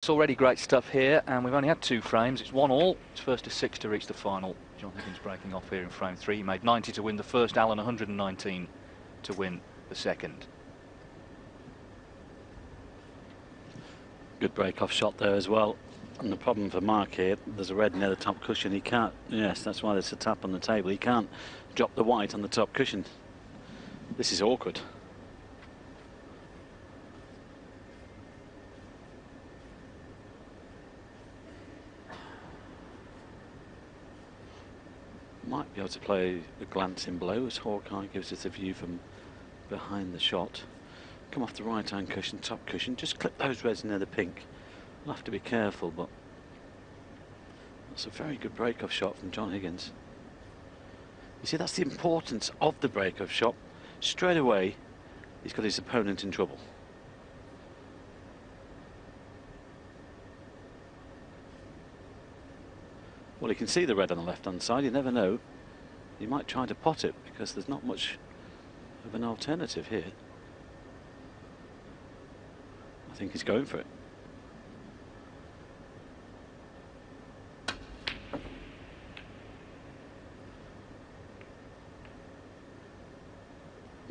It's already great stuff here, and we've only had 2 frames. It's 1-all. It's first to 6 to reach the final. John Higgins breaking off here in frame 3. He made 90 to win the first, Alan 119 to win the second. Good break-off shot there as well. And the problem for Mark here, there's a red near the top cushion. He can't, yes, that's why there's a tap on the table. He can't drop the white on the top cushion. This is awkward. Might be able to play a glancing blow as Haikou gives us a view from behind the shot. Come off the right hand cushion, top cushion, just clip those reds near the pink. We'll have to be careful, but that's a very good break-off shot from John Higgins. You see, that's the importance of the break-off shot. Straight away, he's got his opponent in trouble. Well, you can see the red on the left-hand side. You never know. You might try to pot it because there's not much of an alternative here. I think he's going for it.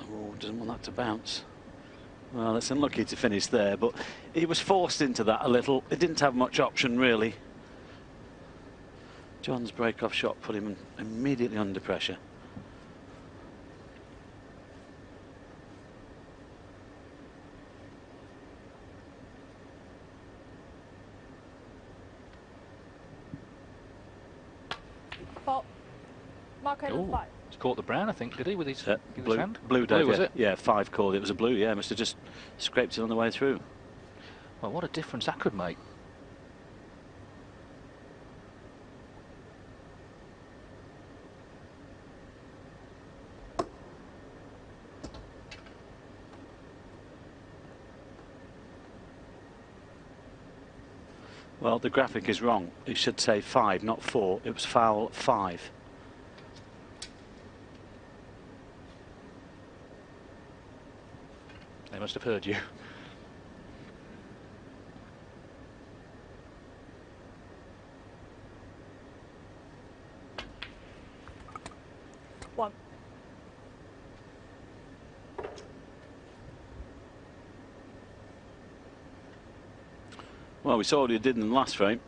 Oh, doesn't want that to bounce. Well, it's unlucky to finish there, but he was forced into that a little. He didn't have much option, really. John's break-off shot put him immediately under pressure. Fault. Mark Island 5. He's caught the brown, I think, did he, with his, blue, hand? Blue, was it? Yeah, 5 called. It was a blue, yeah. Must have just scraped it on the way through. Well, what a difference that could make. Well, the graphic is wrong. It should say 5, not 4. It was foul 5. They must have heard you. One. Well, we saw what he did in the last frame.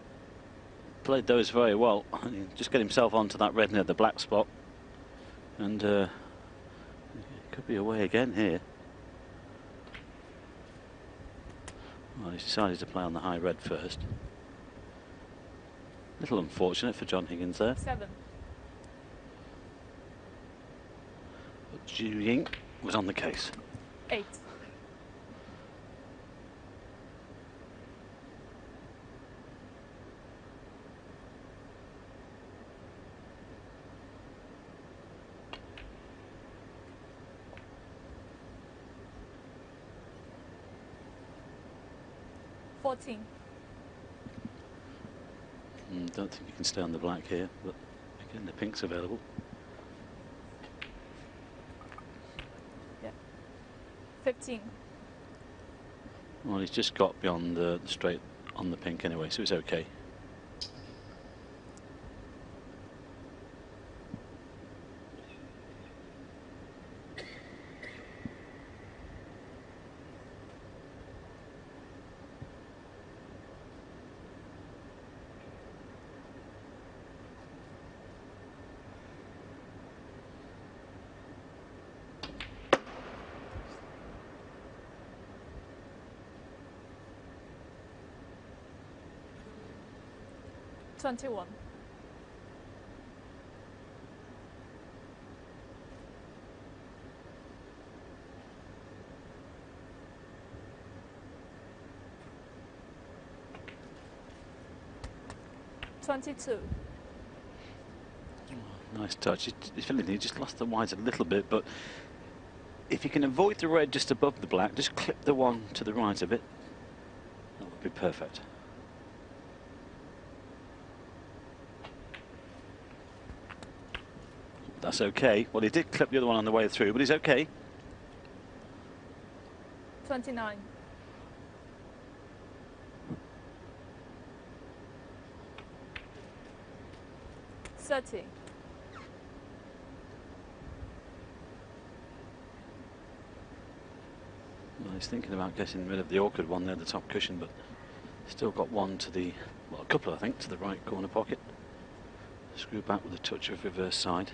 Played those very well. Just get himself onto that red near the black spot. And it could be away again here. Well, he's decided to play on the high red first. Little unfortunate for John Higgins there. 7. But Zhu Ying was on the case. 8. Don't think you can stay on the black here, but again the pink's available. Yeah. 15. Well, he's just got beyond the straight on the pink anyway, so it's okay. $21. $22. Nice touch. If anything, he just lost the white a little bit, but if you can avoid the red just above the black, just clip the one to the right of it. That would be perfect. That's okay. Well, he did clip the other one on the way through, but he's okay. 29. 30. Well, he's thinking about getting rid of the awkward one there, the top cushion, but still got one to the, well, a couple I think, to the right corner pocket. Screw back with a touch of reverse side.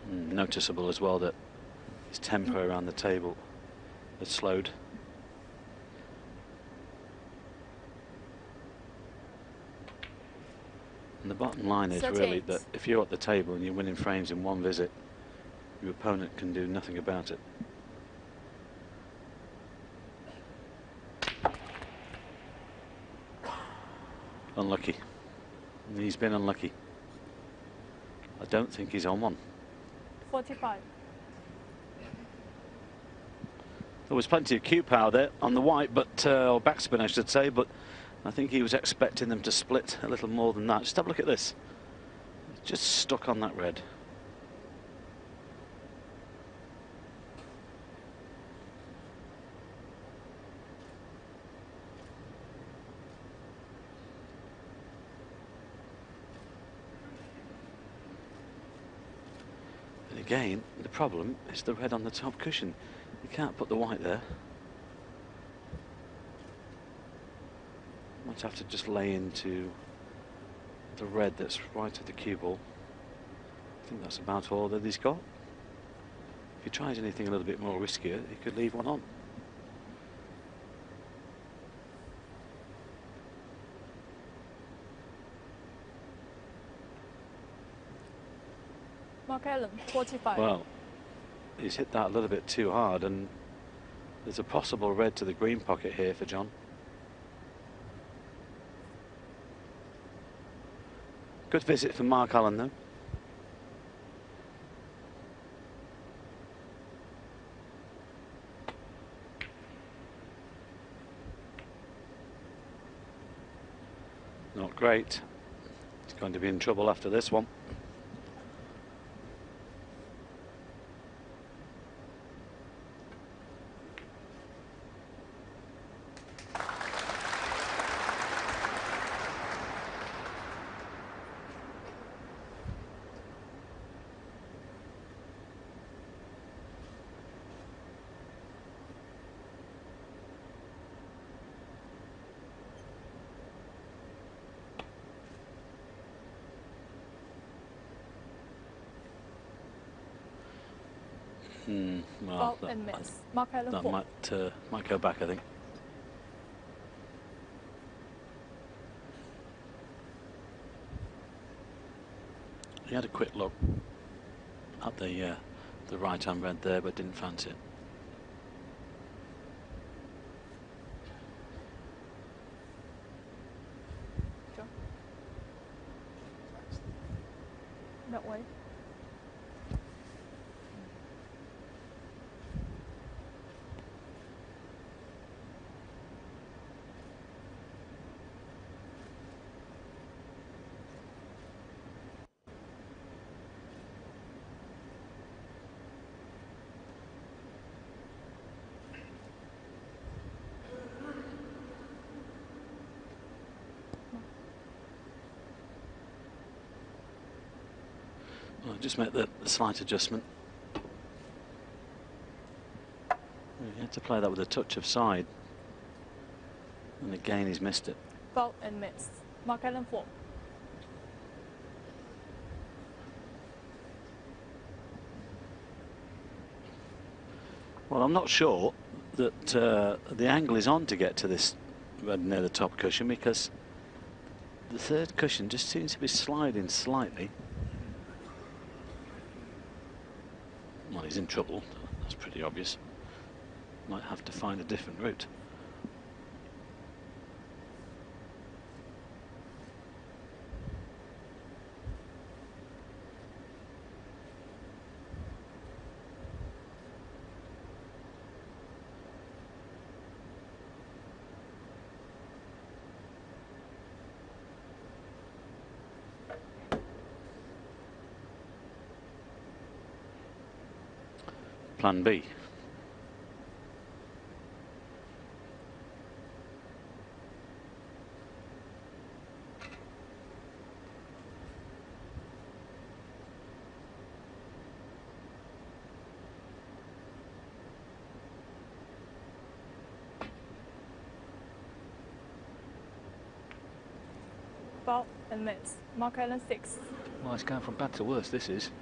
Noticeable as well that his tempo around the table has slowed. And the bottom line is really that if you're at the table and you're winning frames in one visit, your opponent can do nothing about it. Unlucky. He's been unlucky. I don't think he's on one. 45. There was plenty of cue power there on the white, but or backspin I should say, but I think he was expecting them to split a little more than that. Just have a look at this. Just stuck on that red. And again, the problem is the red on the top cushion. You can't put the white there. Might have to just lay into the red that's right of the cue ball. I think that's about all that he's got. If he tries anything a little bit more riskier, he could leave one on. Mark Allen, 45. Well, he's hit that a little bit too hard, and there's a possible red to the green pocket here for John. Good visit from Mark Allen, though. Not great. He's going to be in trouble after this one. Well, Fault and miss. Mark Allen, that 4. might go back, I think. He had a quick look at the right-hand red there, but didn't fancy it. John. That way. Well, just make the slight adjustment. He had to play that with a touch of side, and again he's missed it. Fault and miss. Mark Allen, 4. Well, I'm not sure that the angle is on to get to this red near the top cushion, because the third cushion just seems to be sliding slightly. Well, he's in trouble. That's pretty obvious. Might have to find a different route. plan B. Fault and mitts. Mark Allen 6. Well, it's going from bad to worse, this is.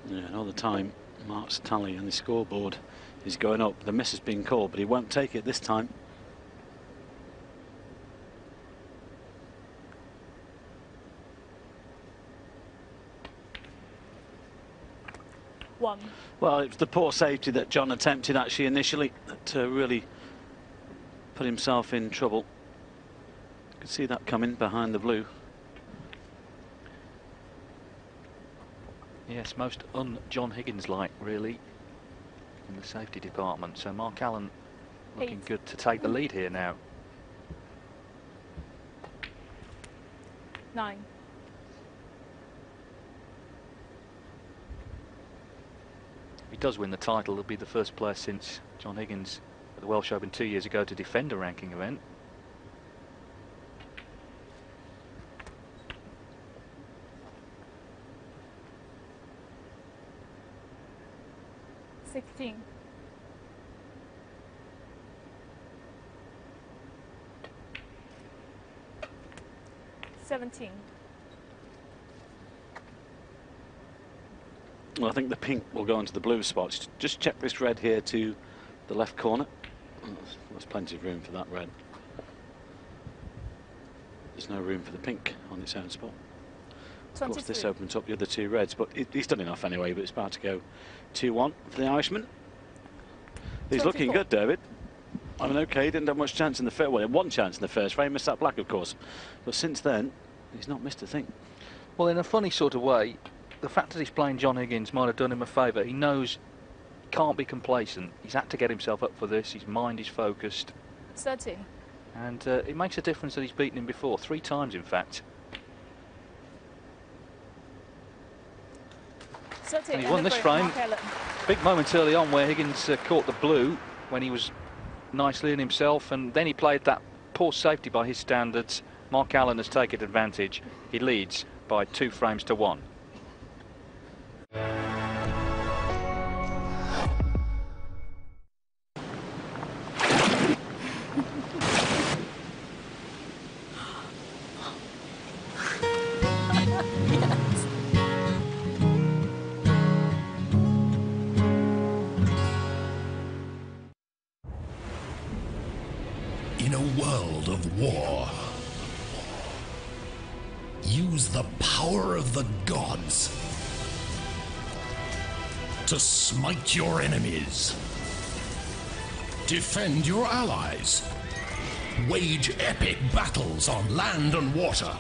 Yeah, and all the time, Mark's tally on the scoreboard is going up. The miss has been called, but he won't take it this time. One. Well, it was the poor safety that John attempted actually initially to really put himself in trouble. You can see that coming behind the blue. Yes, most un-John Higgins-like, really, in the safety department. So Mark Allen looking 8. good to take the lead here now. 9. If he does win the title, he'll be the first player since John Higgins at the Welsh Open 2 years ago to defend a ranking event. 16. 17. Well, I think the pink will go into the blue spots. Just check this red here to the left corner. There's plenty of room for that red. There's no room for the pink on its own spot. Of course, this 23. opens up the other two reds, but he's done enough anyway. But it's about to go 2-1 for the Irishman. He's 24. looking good, David. I mean, okay, he didn't have much chance in the first. Well, he had one chance in the first frame, missed that black, of course. But since then, he's not missed a thing. Well, in a funny sort of way, the fact that he's playing John Higgins might have done him a favour. He knows he can't be complacent. He's had to get himself up for this. His mind is focused. 30. And it makes a difference that he's beaten him before, 3 times in fact. 30. And he won this the frame. Mark Allen. Big moment early on where Higgins caught the blue when he was nicely in himself, and then he played that poor safety by his standards. Mark Allen has taken advantage. He leads by 2 frames to 1. In a world of war, use the power of the gods to smite your enemies, defend your allies, wage epic battles on land and water,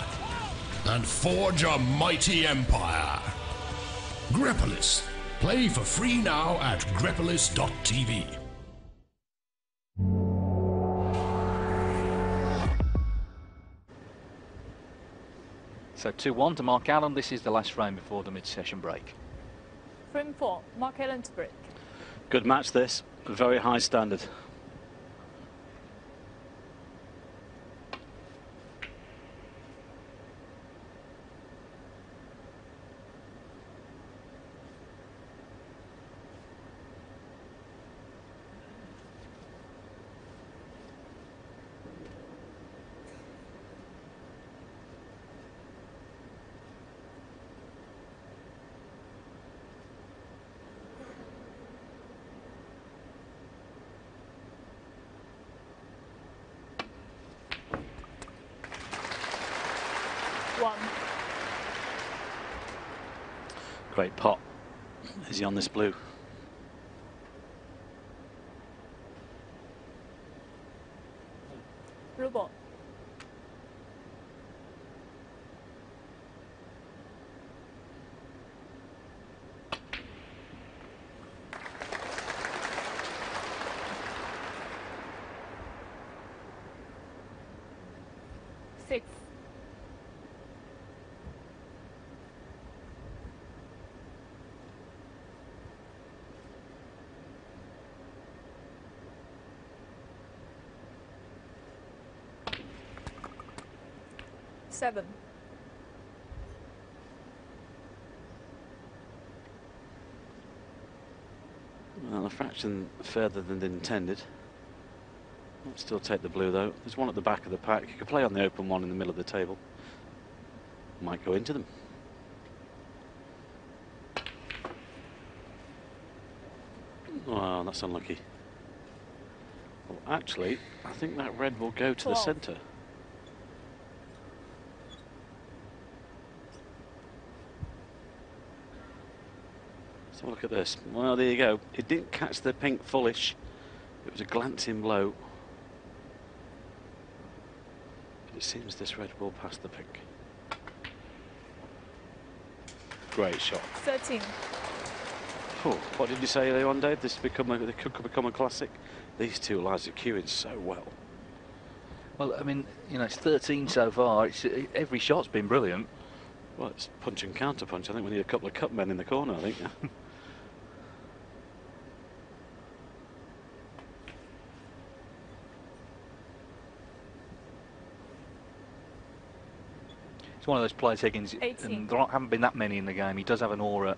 and forge a mighty empire. Grepolis. Play for free now at grepolis.tv. So 2-1 to Mark Allen. This is the last frame before the mid-session break. Frame 4. Mark Allen to break. Good match this, a very high standard. Great pot. Is he on this blue? Blue ball. Six. 7. Well, a fraction further than intended. Might still take the blue though. There's one at the back of the pack. You could play on the open one in the middle of the table. Might go into them. Well, that's unlucky. Well, actually, I think that red will go to the 12. centre. Let's have a look at this. Well, there you go. It didn't catch the pink fullish. It was a glancing blow. But it seems this red will pass the pink. Great shot. 13. Oh, what did you say earlier on, Dave? This could become a classic. These two lives are queuing so well. Well, I mean, you know, it's 13 so far. Every shot's been brilliant. Well, it's punch and counter punch. I think we need a couple of cup men in the corner, I think. It's one of those players, Higgins, 18. and there haven't been that many in the game. He does have an aura,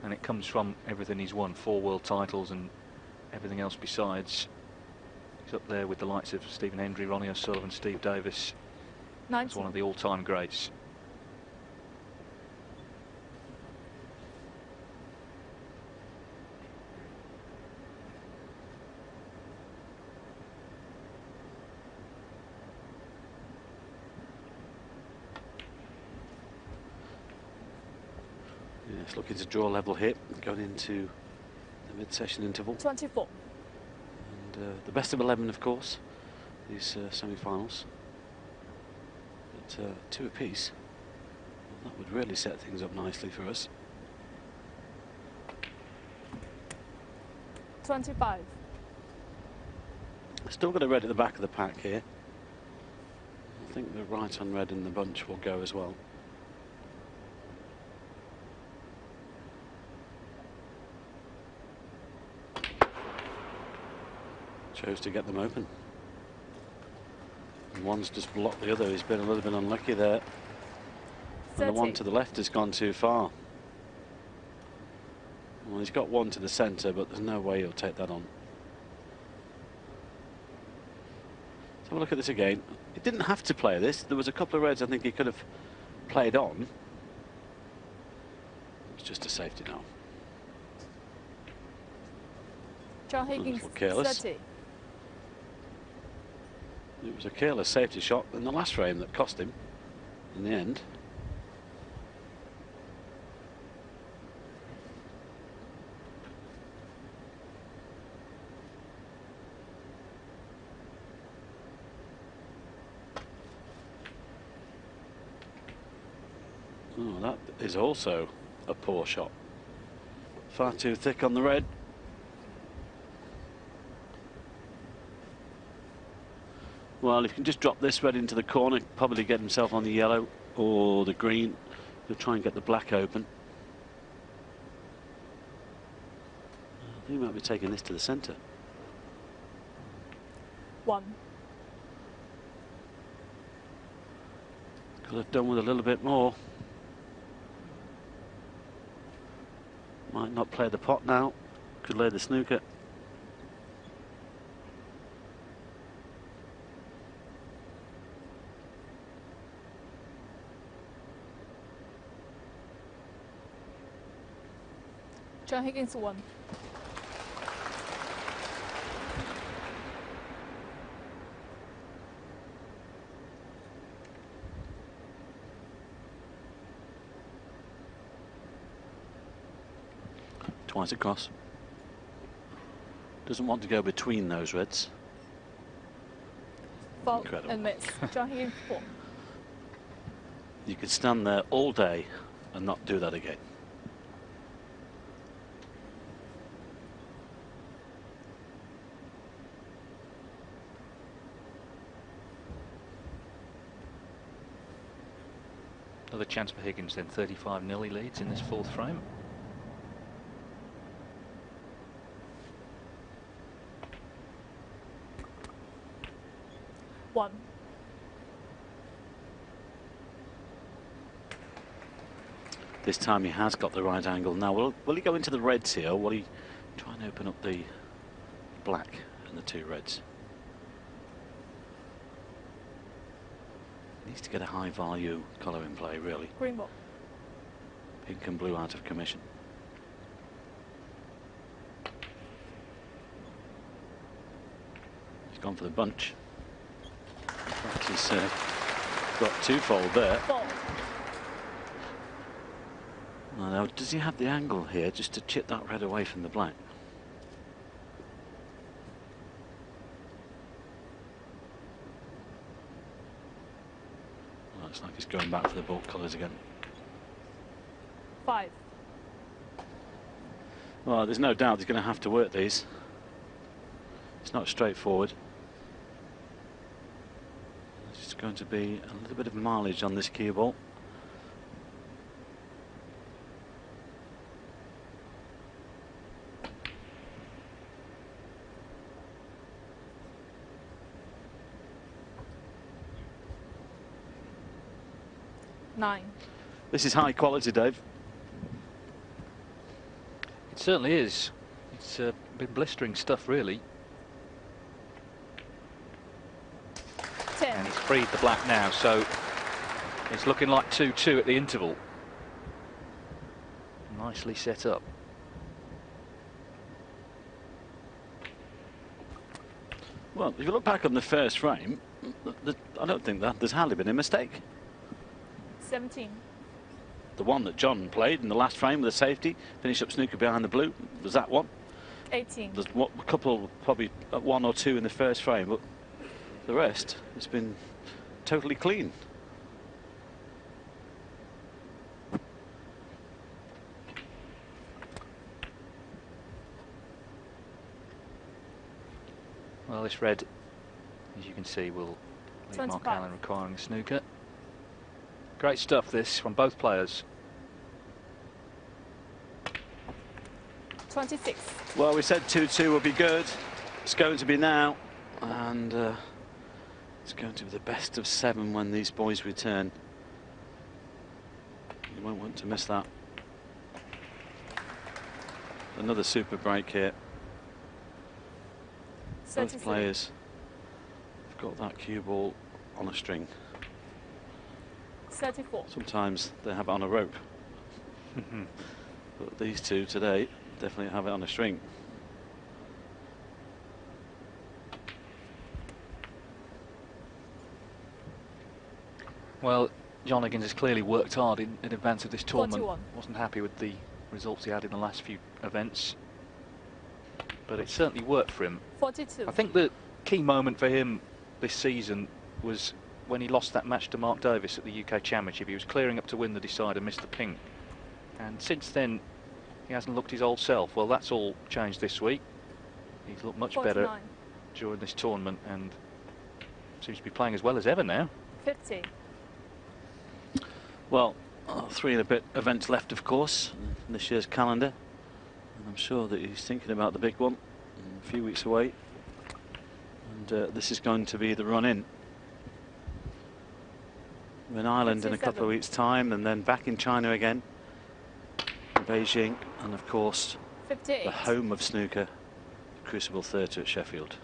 and it comes from everything he's won. 4 world titles and everything else besides. He's up there with the likes of Stephen Hendry, Ronnie O'Sullivan, Steve Davis. 19. He's one of the all-time greats. Yes, looking to draw level hit, going into the mid-session interval. 24. And the best of 11, of course, these semi-finals. But 2 apiece, well, that would really set things up nicely for us. 25. Still got a red at the back of the pack here. I think the right on red in the bunch will go as well. Chose to get them open. And one's just blocked the other. He's been a little bit unlucky there. And the one to the left has gone too far. Well, he's got one to the centre, but there's no way he'll take that on. Let's have a look at this again. He didn't have to play this. There was a couple of reds I think he could have played on. It's just a safety now. John Higgins, careless. 30. It was a careless safety shot in the last frame that cost him in the end. Oh, that is also a poor shot. Far too thick on the red. Well, if he can just drop this red into the corner, probably get himself on the yellow or the green. He'll try and get the black open. I think he might be taking this to the centre. 1. Could have done with a little bit more. Might not play the pot now. Could lay the snooker. John Higgins, 1. Twice across. Doesn't want to go between those reds. Fault Incredible. and miss. John Higgins, 4. You could stand there all day and not do that again. Another chance for Higgins then. 35-0 he leads in this 4th frame. This time he has got the right angle. Now, will he go into the reds here, or will he try and open up the black and the two reds? He needs to get a high value colour in play, really. Green ball. Pink and blue out of commission. He's gone for the bunch. Perhaps he's got twofold there. Fold. Now, does he have the angle here just to chip that red away from the black? Well, looks like he's going back for the bolt colours again. 5. Well, there's no doubt he's going to have to work these. It's not straightforward. There's just going to be a little bit of mileage on this cue ball. This is high quality, Dave. It certainly is. It's been blistering stuff, really. 10. And he's freed the black now, so it's looking like 2-2 at the interval. Nicely set up. Well, if you look back on the first frame, I don't think that there's hardly been a mistake. 17. The one that John played in the last frame with the safety, finished up snooker behind the blue, was that one. 18. There's a couple, probably 1 or 2 in the first frame, but the rest has been totally clean. Well, this red, as you can see, will leave Mark 25. Allen requiring a snooker. Great stuff, this, from both players. 26. Well, we said 2-2 would be good. It's going to be now, and it's going to be the best of 7 when these boys return. You won't want to miss that. Another super break here. 33. Both players have got that cue ball on a string. 34. Sometimes they have it on a rope. But these two today definitely have it on a string. Well, John Higgins has clearly worked hard in advance of this tournament. 41. Wasn't happy with the results he had in the last few events, but it certainly worked for him. 42. I think the key moment for him this season was when he lost that match to Mark Davis at the UK Championship. He was clearing up to win the decider, missed the pink, and since then he hasn't looked his old self. Well, that's all changed this week. He's looked much 49. better during this tournament and seems to be playing as well as ever now. 50. Well, 3 and a bit events left, of course, in this year's calendar. And I'm sure that he's thinking about the big one a few weeks away. And this is going to be the run-in. We're in Ireland in a couple of weeks' time, and then back in China again, in Beijing, and of course, 58. the home of snooker, Crucible Theatre at Sheffield.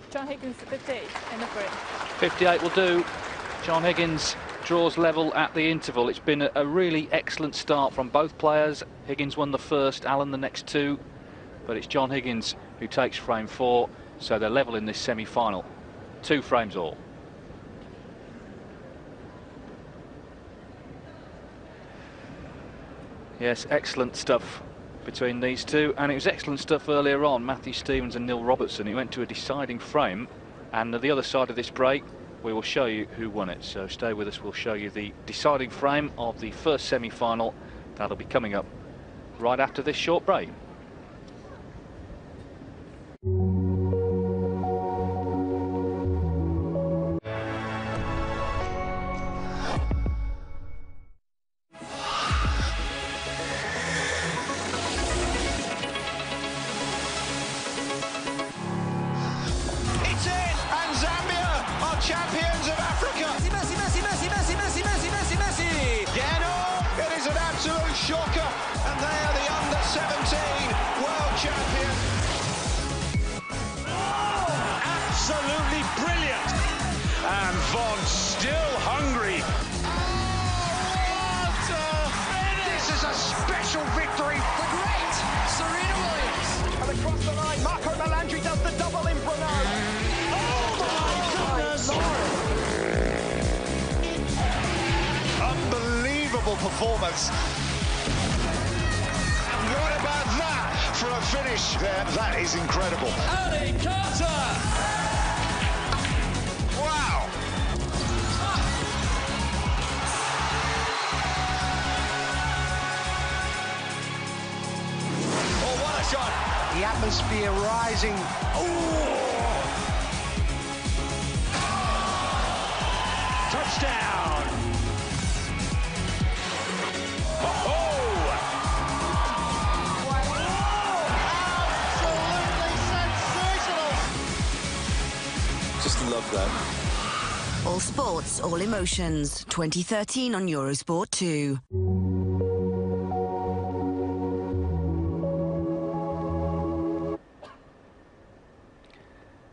John Higgins 58 and a break. 58 will do. John Higgins draws level at the interval. It's been a really excellent start from both players. Higgins won the first, Allen the next 2, but it's John Higgins who takes frame 4, so they're level in this semi-final. 2 frames all. Yes, excellent stuff between these two, and it was excellent stuff earlier on. Matthew Stevens and Neil Robertson. It went to a deciding frame, and at the other side of this break we will show you who won it, so stay with us. We'll show you the deciding frame of the first semi-final. That'll be coming up right after this short break. shocker, and they are the under-17 world champion. Absolutely brilliant. And Von still hungry. Oh, what a finish! This is a special victory. The great Serena Williams. And across the line, Marco Melandri does the double in Brno. Oh my goodness! Unbelievable performance. What about that for a finish there? That is incredible. Ali Carter! Wow! Oh, what a shot! The atmosphere rising. Oh! Touchdown! Just love that. All sports, all emotions. 2013 on Eurosport 2.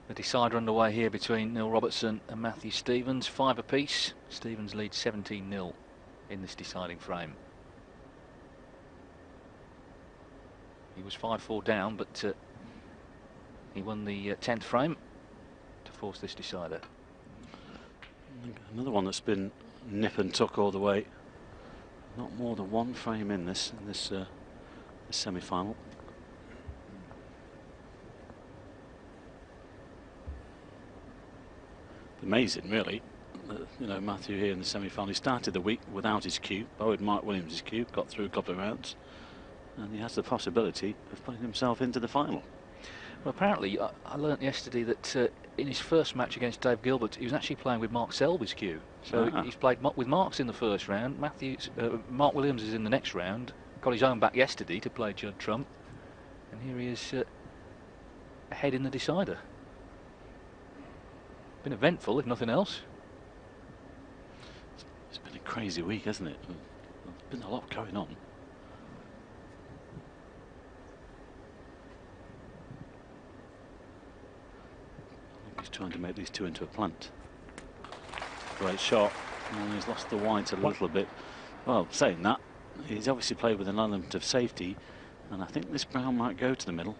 The decider underway here between Neil Robertson and Matthew Stevens. 5 apiece. Stevens leads 17-0 in this deciding frame. He was 5-4 down, but he won the 10th frame to force this decider. Another one that's been nip and tuck all the way. Not more than one frame in this semi-final. Amazing, really. You know, Matthew here in the semi-final. He started the week without his cue, borrowed Mark Williams' cue, got through a couple of rounds, and he has the possibility of putting himself into the final. Well, apparently, I learnt yesterday that in his first match against Dave Gilbert, he was actually playing with Mark Selby's cue. So he's played with Mark's in the first round. Mark Williams is in the next round. Got his own back yesterday to play Judd Trump, and here he is ahead in the decider. Been eventful, if nothing else. It's been a crazy week, hasn't it? There's been a lot going on. He's trying to make these two into a plant. Great shot. And he's lost the white a little bit. Well, saying that, he's obviously played with an element of safety, and I think this brown might go to the middle.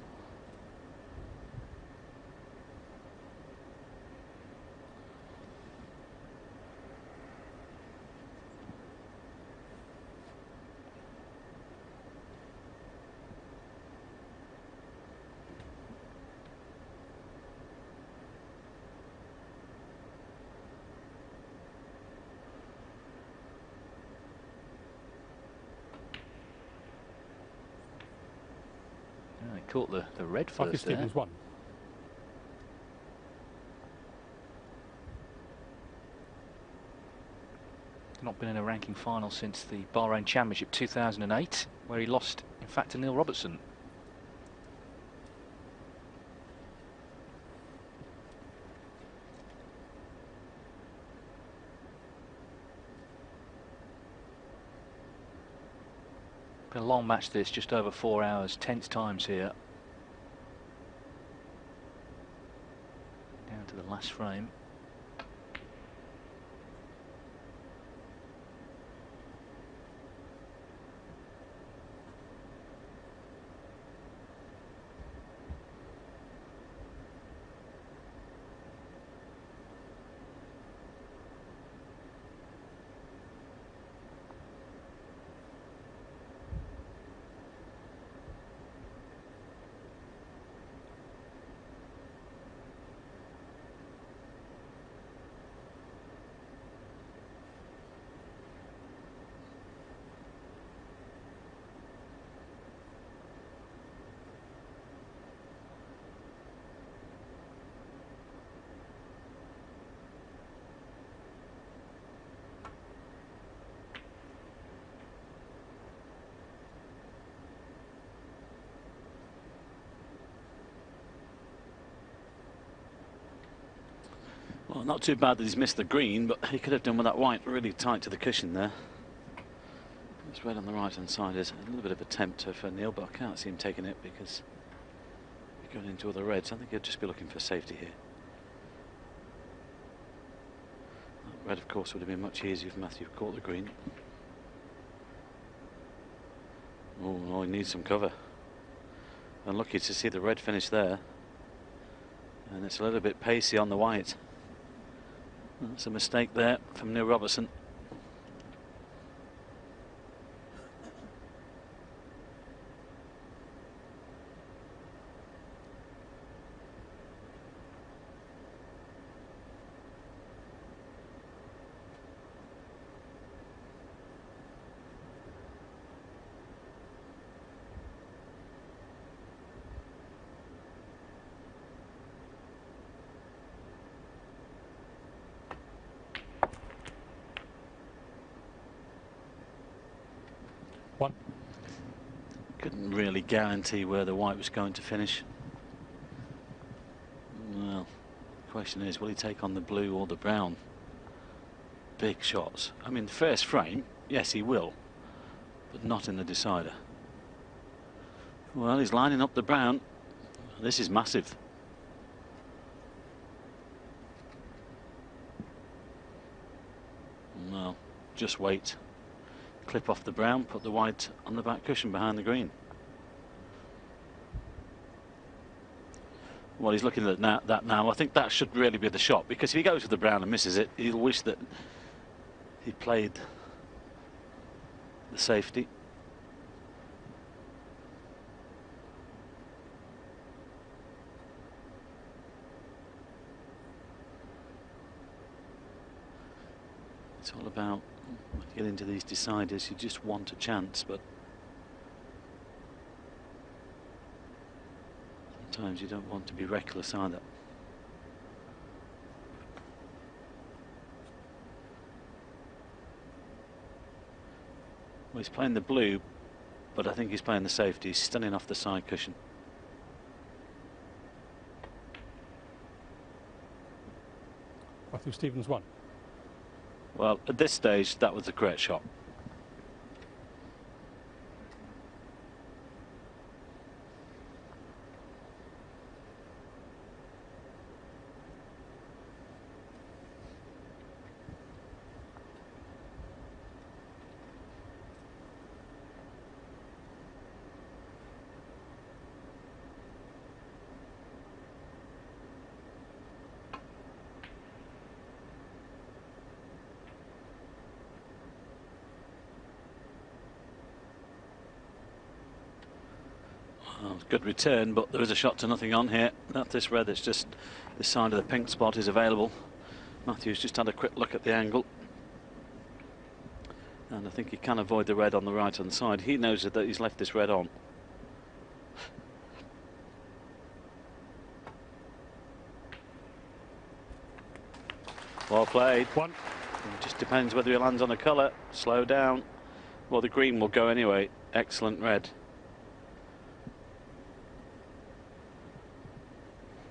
Caught the red first there. One. Not been in a ranking final since the Bahrain Championship 2008, where he lost, in fact, to Neil Robertson. Been a long match this, just over 4 hours, tense times here. Down to the last frame. Well, not too bad that he's missed the green, but he could have done with that white really tight to the cushion there. This red on the right hand side is a little bit of a tempter for Neil, but I can't see him taking it because he's going into other reds. I think he'll just be looking for safety here. That red, of course, would have been much easier if Matthew caught the green. Oh, no, he needs some cover. Unlucky to see the red finish there. And it's a little bit pacey on the white. That's a mistake there from Neil Robertson. Couldn't really guarantee where the white was going to finish. Well, the question is, will he take on the blue or the brown? Big shots. I mean, the first frame, yes, he will, but not in the decider. Well, he's lining up the brown. This is massive. Well, just wait. Clip off the brown, put the white on the back cushion behind the green. Well, he's looking at that now. I think that should really be the shot, because if he goes with the brown and misses it, he'll wish that he played the safety. It's all about, when you get into these deciders, you just want a chance, but sometimes you don't want to be reckless either. Well, he's playing the blue, but I think he's playing the safety. He's stunning off the side cushion. Matthew Stevens won. Well, at this stage, that was a great shot. Well, good return, but there is a shot to nothing on here. Not this red, it's just this side of the pink spot is available. Matthew's just had a quick look at the angle, and I think he can avoid the red on the right hand side. He knows that he's left this red on. Well played. One. It just depends whether he lands on a colour. Slow down. Well, the green will go anyway. Excellent red.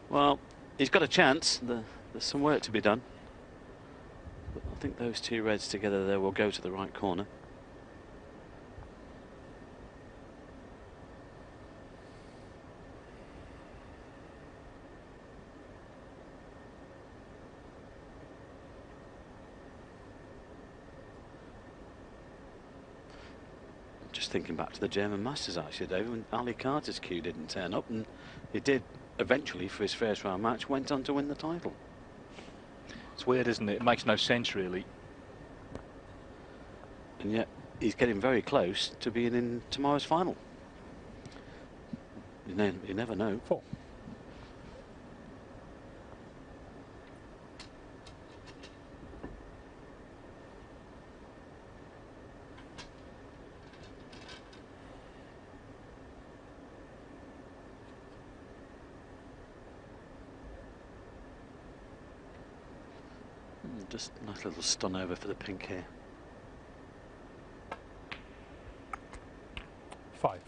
Well, he's got a chance. There's some work to be done. But I think those two reds together there will go to the right corner. Just thinking back to the German Masters actually, David, when Ali Carter's cue didn't turn up, and he did eventually for his first round match, went on to win the title. It's weird, isn't it? It makes no sense really. And yet he's getting very close to being in tomorrow's final. You never know. Four. Just a nice little stun over for the pink here. 5.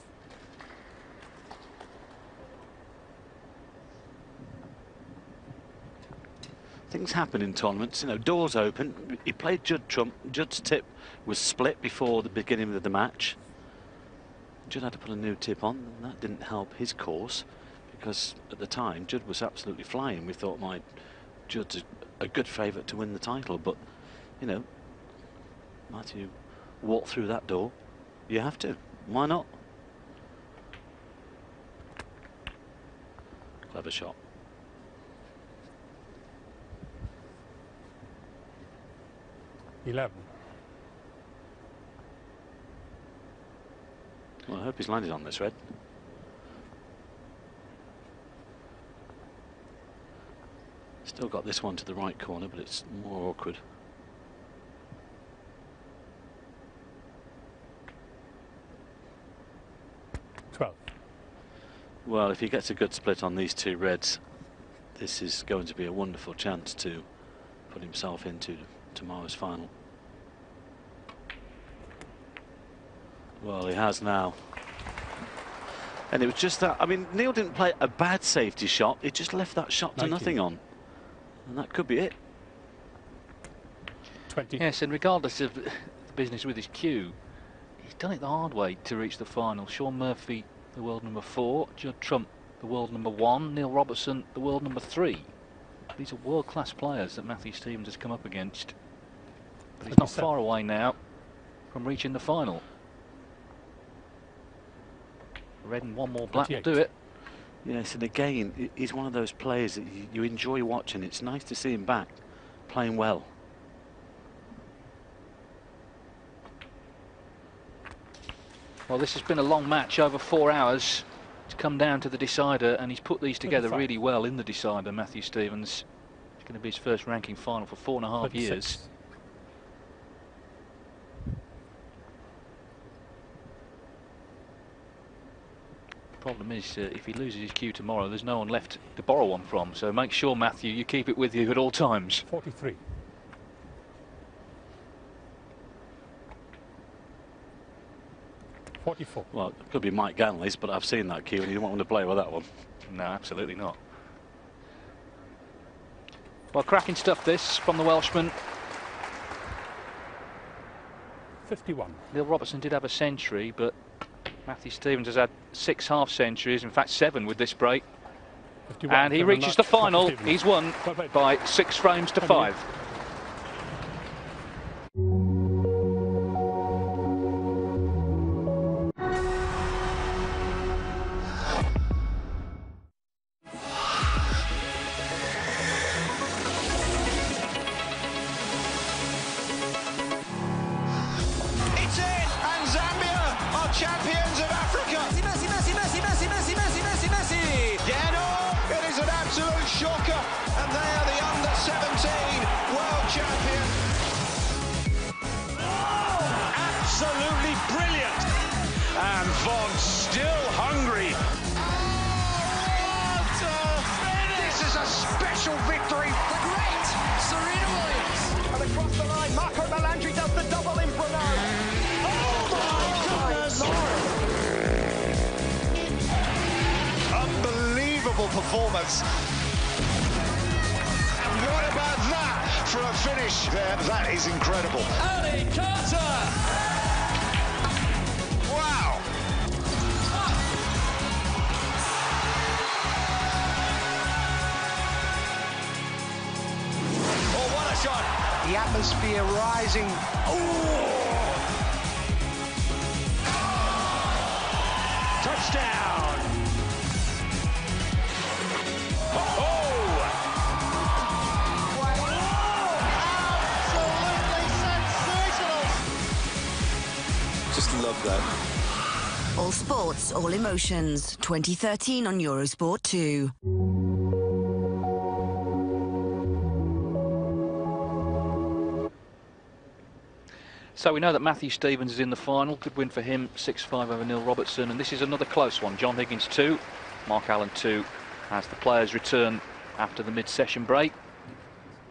Things happen in tournaments, you know, doors open. He played Judd trump. Judd's tip was split before the beginning of the match. Judd had to put a new tip on, and that didn't help his cause, because at the time Judd was absolutely flying. We thought, my Judd's a good favourite to win the title, but you know, Matthew walked through that door. You have to. Why not? Clever shot. $11. Well, I hope he's landed on this, Red. Still got this one to the right corner, but it's more awkward. $12. Well, if he gets a good split on these two reds, this is going to be a wonderful chance to put himself into tomorrow's final. Well, he has now. And it was just that, I mean, Neil didn't play a bad safety shot, he just left that shot to nothing on. And that could be it. 20. Yes, and regardless of the business with his cue, he's done it the hard way to reach the final. Shaun Murphy, the world number 4, Judd Trump, the world number 1, Neil Robertson, the world number 3. These are world-class players that Matthew Stevens has come up against. But he's not far away now from reaching the final. Red and one more black will do it. Yes, and again, he's one of those players that you enjoy watching. It's nice to see him back playing well. Well, this has been a long match, over 4 hours. It's come down to the decider, and he's put these together really well in the decider, Matthew Stevens. It's going to be his first ranking final for 4.5 years. Problem is, if he loses his cue tomorrow, there's no one left to borrow one from. So make sure, Matthew, you keep it with you at all times. 43. $44. Well, it could be Mike Ganley's, but I've seen that cue and you don't want him to play with that one. No, absolutely not. Well, cracking stuff this from the Welshman. 51. Neil Robertson did have a century, but Matthew Stevens has had 6 half centuries, in fact 7 with this break. 51. And he reaches the final. He's won by 6 frames to 5. Champions of Africa. Yeah, no, it is an absolute shocker, and they are the under-17 world champions. Oh, absolutely brilliant. And Von still hungry. Oh, what a finish. This is a special victory. The great Serena Williams. And across the line, Marco Melandri does the double in Brno. Unbelievable performance. And what about that for a finish there? That is incredible. Ali Carter! Wow! Oh, what a shot! The atmosphere rising. Oh! Touchdown! Just love that. All sports, all emotions. 2013 on Eurosport 2. So we know that Matthew Stevens is in the final. Good win for him, 6-5 over Neil Robertson. And this is another close one. John Higgins 2, Mark Allen 2, as the players return after the mid-session break.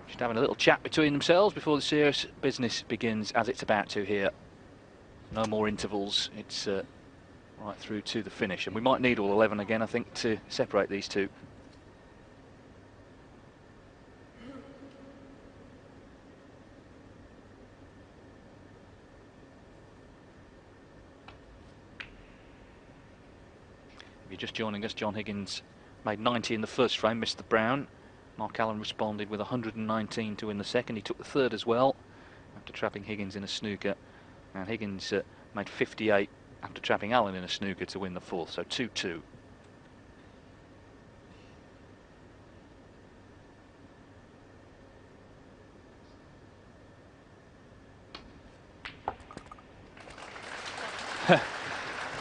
Just having a little chat between themselves before the serious business begins, as it's about to here. No more intervals. It's right through to the finish. And we might need all 11 again, I think, to separate these two. If you're just joining us, John Higgins made 90 in the first frame, missed the brown. Mark Allen responded with 119 to win the second. He took the third as well after trapping Higgins in a snooker. And Higgins made 58 after trapping Allen in a snooker to win the fourth, so 2-2.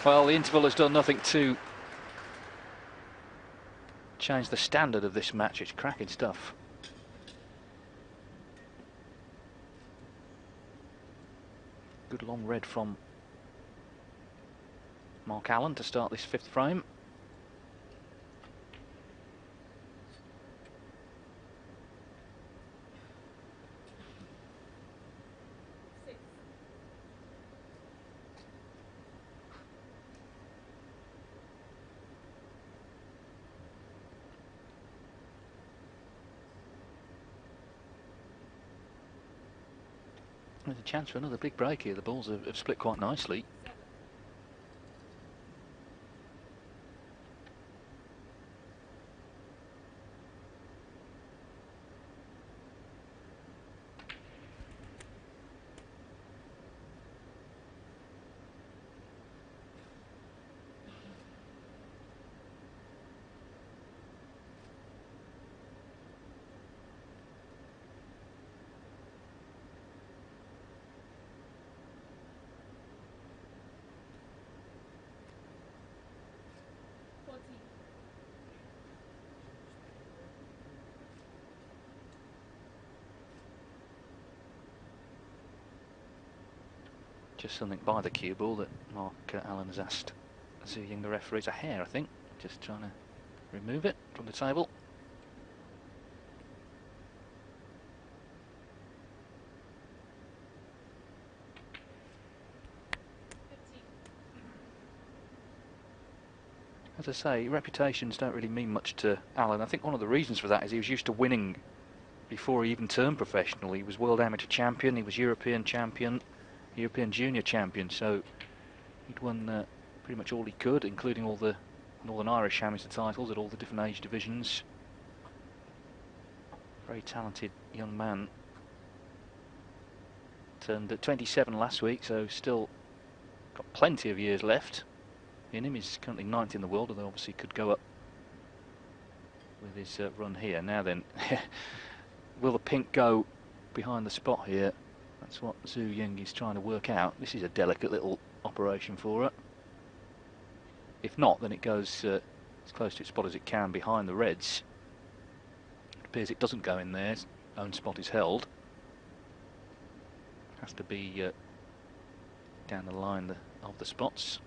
Well, the interval has done nothing to change the standard of this match. It's cracking stuff. Good long red from Mark Allen to start this fifth frame. There's a chance for another big break here. The balls have split quite nicely. Just something by the cue ball that Mark Allen has asked Zhu Ying, the referee. It's a hair, I think. Just trying to remove it from the table. As I say, reputations don't really mean much to Allen. I think one of the reasons for that is he was used to winning before he even turned professional. He was World Amateur Champion, he was European Champion, European Junior Champion, so he'd won pretty much all he could, including all the Northern Irish amateur titles at all the different age divisions. Very talented young man. Turned 27 last week, so still got plenty of years left in him. He's currently 9th in the world, although obviously could go up with his run here. Now then, will the pink go behind the spot here? That's what Zhu Ying is trying to work out. This is a delicate little operation for her. If not, then it goes as close to its spot as it can behind the reds. It appears it doesn't go in there. Its own spot is held. Has to be down the line of the spots.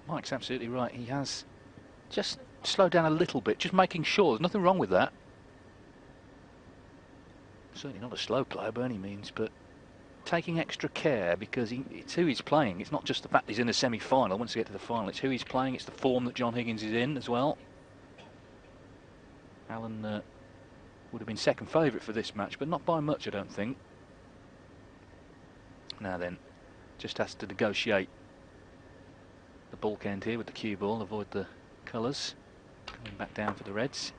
Mike's absolutely right. He has just slowed down a little bit, just making sure. There's nothing wrong with that. Certainly not a slow player by any means, but taking extra care because it's who he's playing. It's not just the fact he's in a semi-final. Once you get to the final, it's who he's playing. It's the form that John Higgins is in as well. Allen would have been second favourite for this match, but not by much, I don't think. Now then, just has to negotiate the bulk end here with the cue ball, avoid the colours. Coming back down for the reds,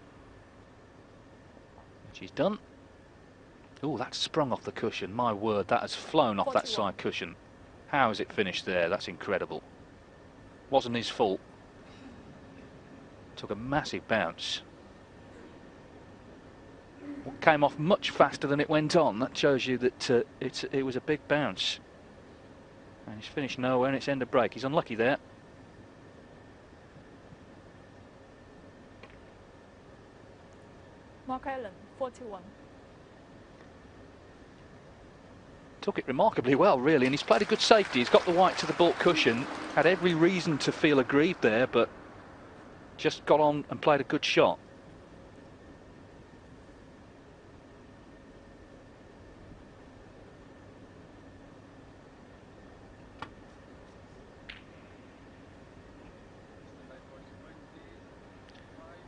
which he's done. Oh, that's sprung off the cushion. My word, that has flown off that side cushion. How has it finished there? That's incredible. Wasn't his fault. Took a massive bounce. Came off much faster than it went on. That shows you that it was a big bounce. And he's finished nowhere, and it's end of break. He's unlucky there. Mark Allen, 41. Took it remarkably well, really, and he's played a good safety. He's got the white to the bulk cushion. Had every reason to feel aggrieved there, but just got on and played a good shot.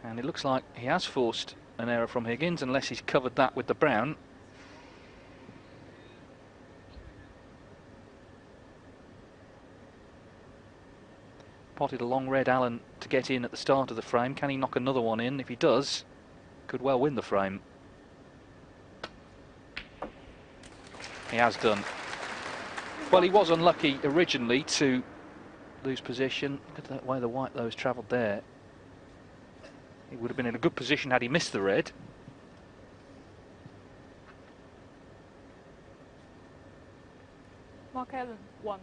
And it looks like he has forced an error from Higgins, unless he's covered that with the brown. Potted a long red Allen to get in at the start of the frame. Can he knock another one in? If he does, could well win the frame. He has done. Well, he was unlucky originally to lose position. Look at that way the white though has travelled there. He would have been in a good position had he missed the red. Mark Allen, 1.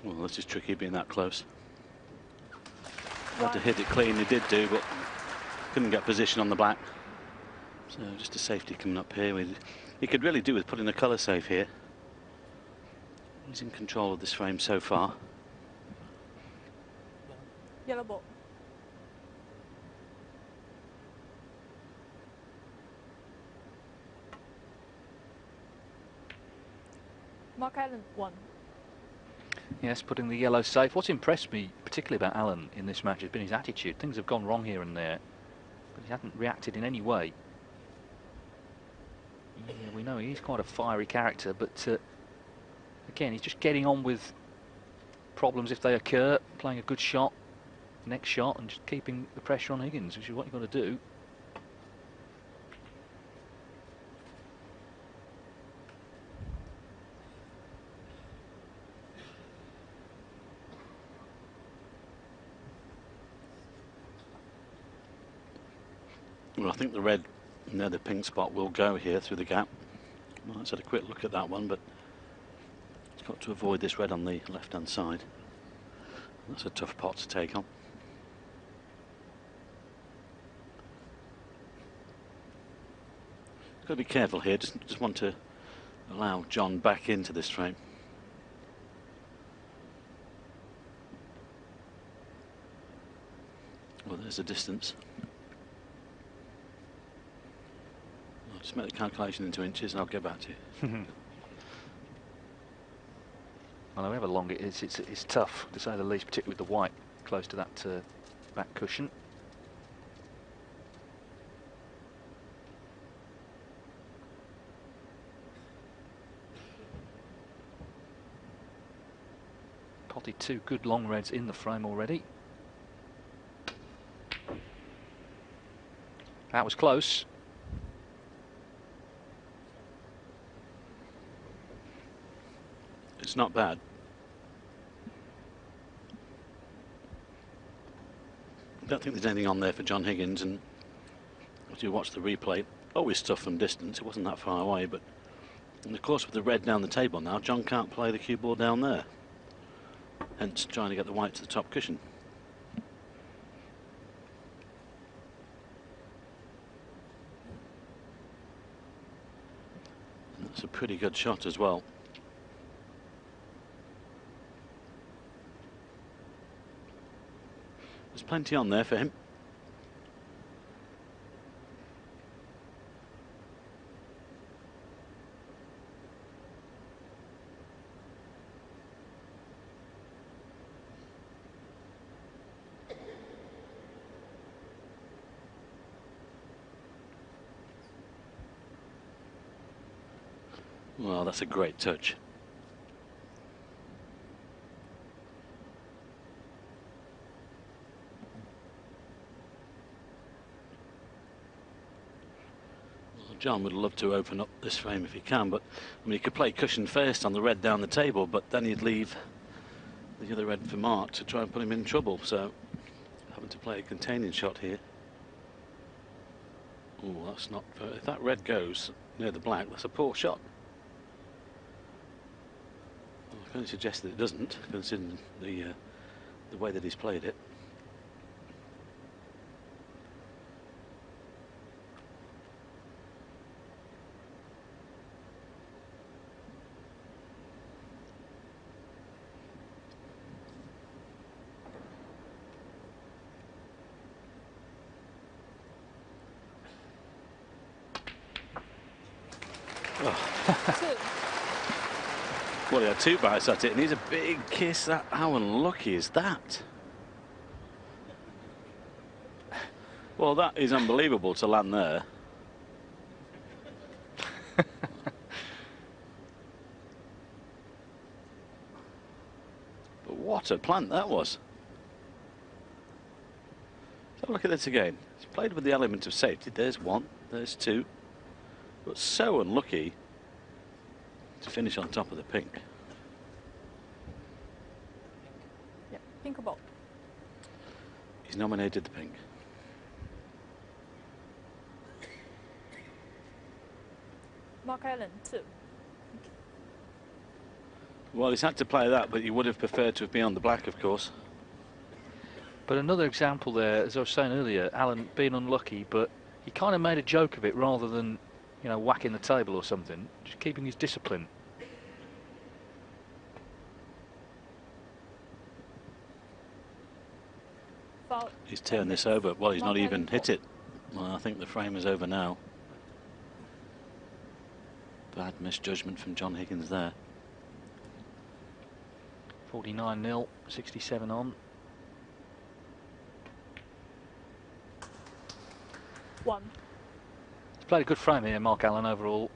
Well, this is tricky being that close. Had to hit it clean, he did do, but couldn't get position on the black. So just a safety coming up here. He could really do with putting a colour safe here. He's in control of this frame so far. Yellow ball. Mark Allen, 1. Yes, putting the yellow safe. What's impressed me particularly about Allen in this match has been his attitude. Things have gone wrong here and there, but he hasn't reacted in any way. Yeah, we know he's quite a fiery character, but again, he's just getting on with problems if they occur, playing a good shot, next shot, and just keeping the pressure on Higgins, which is what you've got to do. Well, I think the red near the pink spot will go here through the gap. Well, let's have a quick look at that one, but it's got to avoid this red on the left-hand side. That's a tough pot to take on. Got to be careful here. Just want to allow John back into this frame. Well, there's a distance. I'll just make the calculation into inches and I'll get back to you. Well, however long it is, it's tough to say the least, particularly with the white close to that back cushion. Spotted 2 good long reds in the frame already. That was close. It's not bad. I don't think there's anything on there for John Higgins, and as you watch the replay, always tough from distance. It wasn't that far away, but and of course with the red down the table now, John can't play the cue ball down there. Hence trying to get the white to the top cushion. And that's a pretty good shot as well. There's plenty on there for him. Well, that's a great touch. John would love to open up this frame if he can, but I mean, he could play cushion first on the red down the table, but then he'd leave the other red for Mark to try and put him in trouble. So having to play a containing shot here. Oh, that's not. If that red goes near the black, that's a poor shot. Well, I can only suggest that it doesn't, considering the way that he's played it. Well, he had 2 bites at it, and he's a big kiss. That, how unlucky is that? Well, that is unbelievable to land there. But what a plant that was. So look at this again. He's played with the element of safety. There's 1, there's 2. But so unlucky to finish on top of the pink. Yeah, pink ball. He's nominated the pink. Mark Allen 2. Well, he's had to play that, but he would have preferred to have been on the black, of course. But another example there, as I was saying earlier, Alan being unlucky, but he kind of made a joke of it rather than, you know, whacking the table or something, just keeping his discipline. Foul. He's turned this over. Well, he's not even hit it. Well, I think the frame is over now. Bad misjudgment from John Higgins there. 49-0, 67 on. 1. He's played a good frame here, Mark Allen, overall.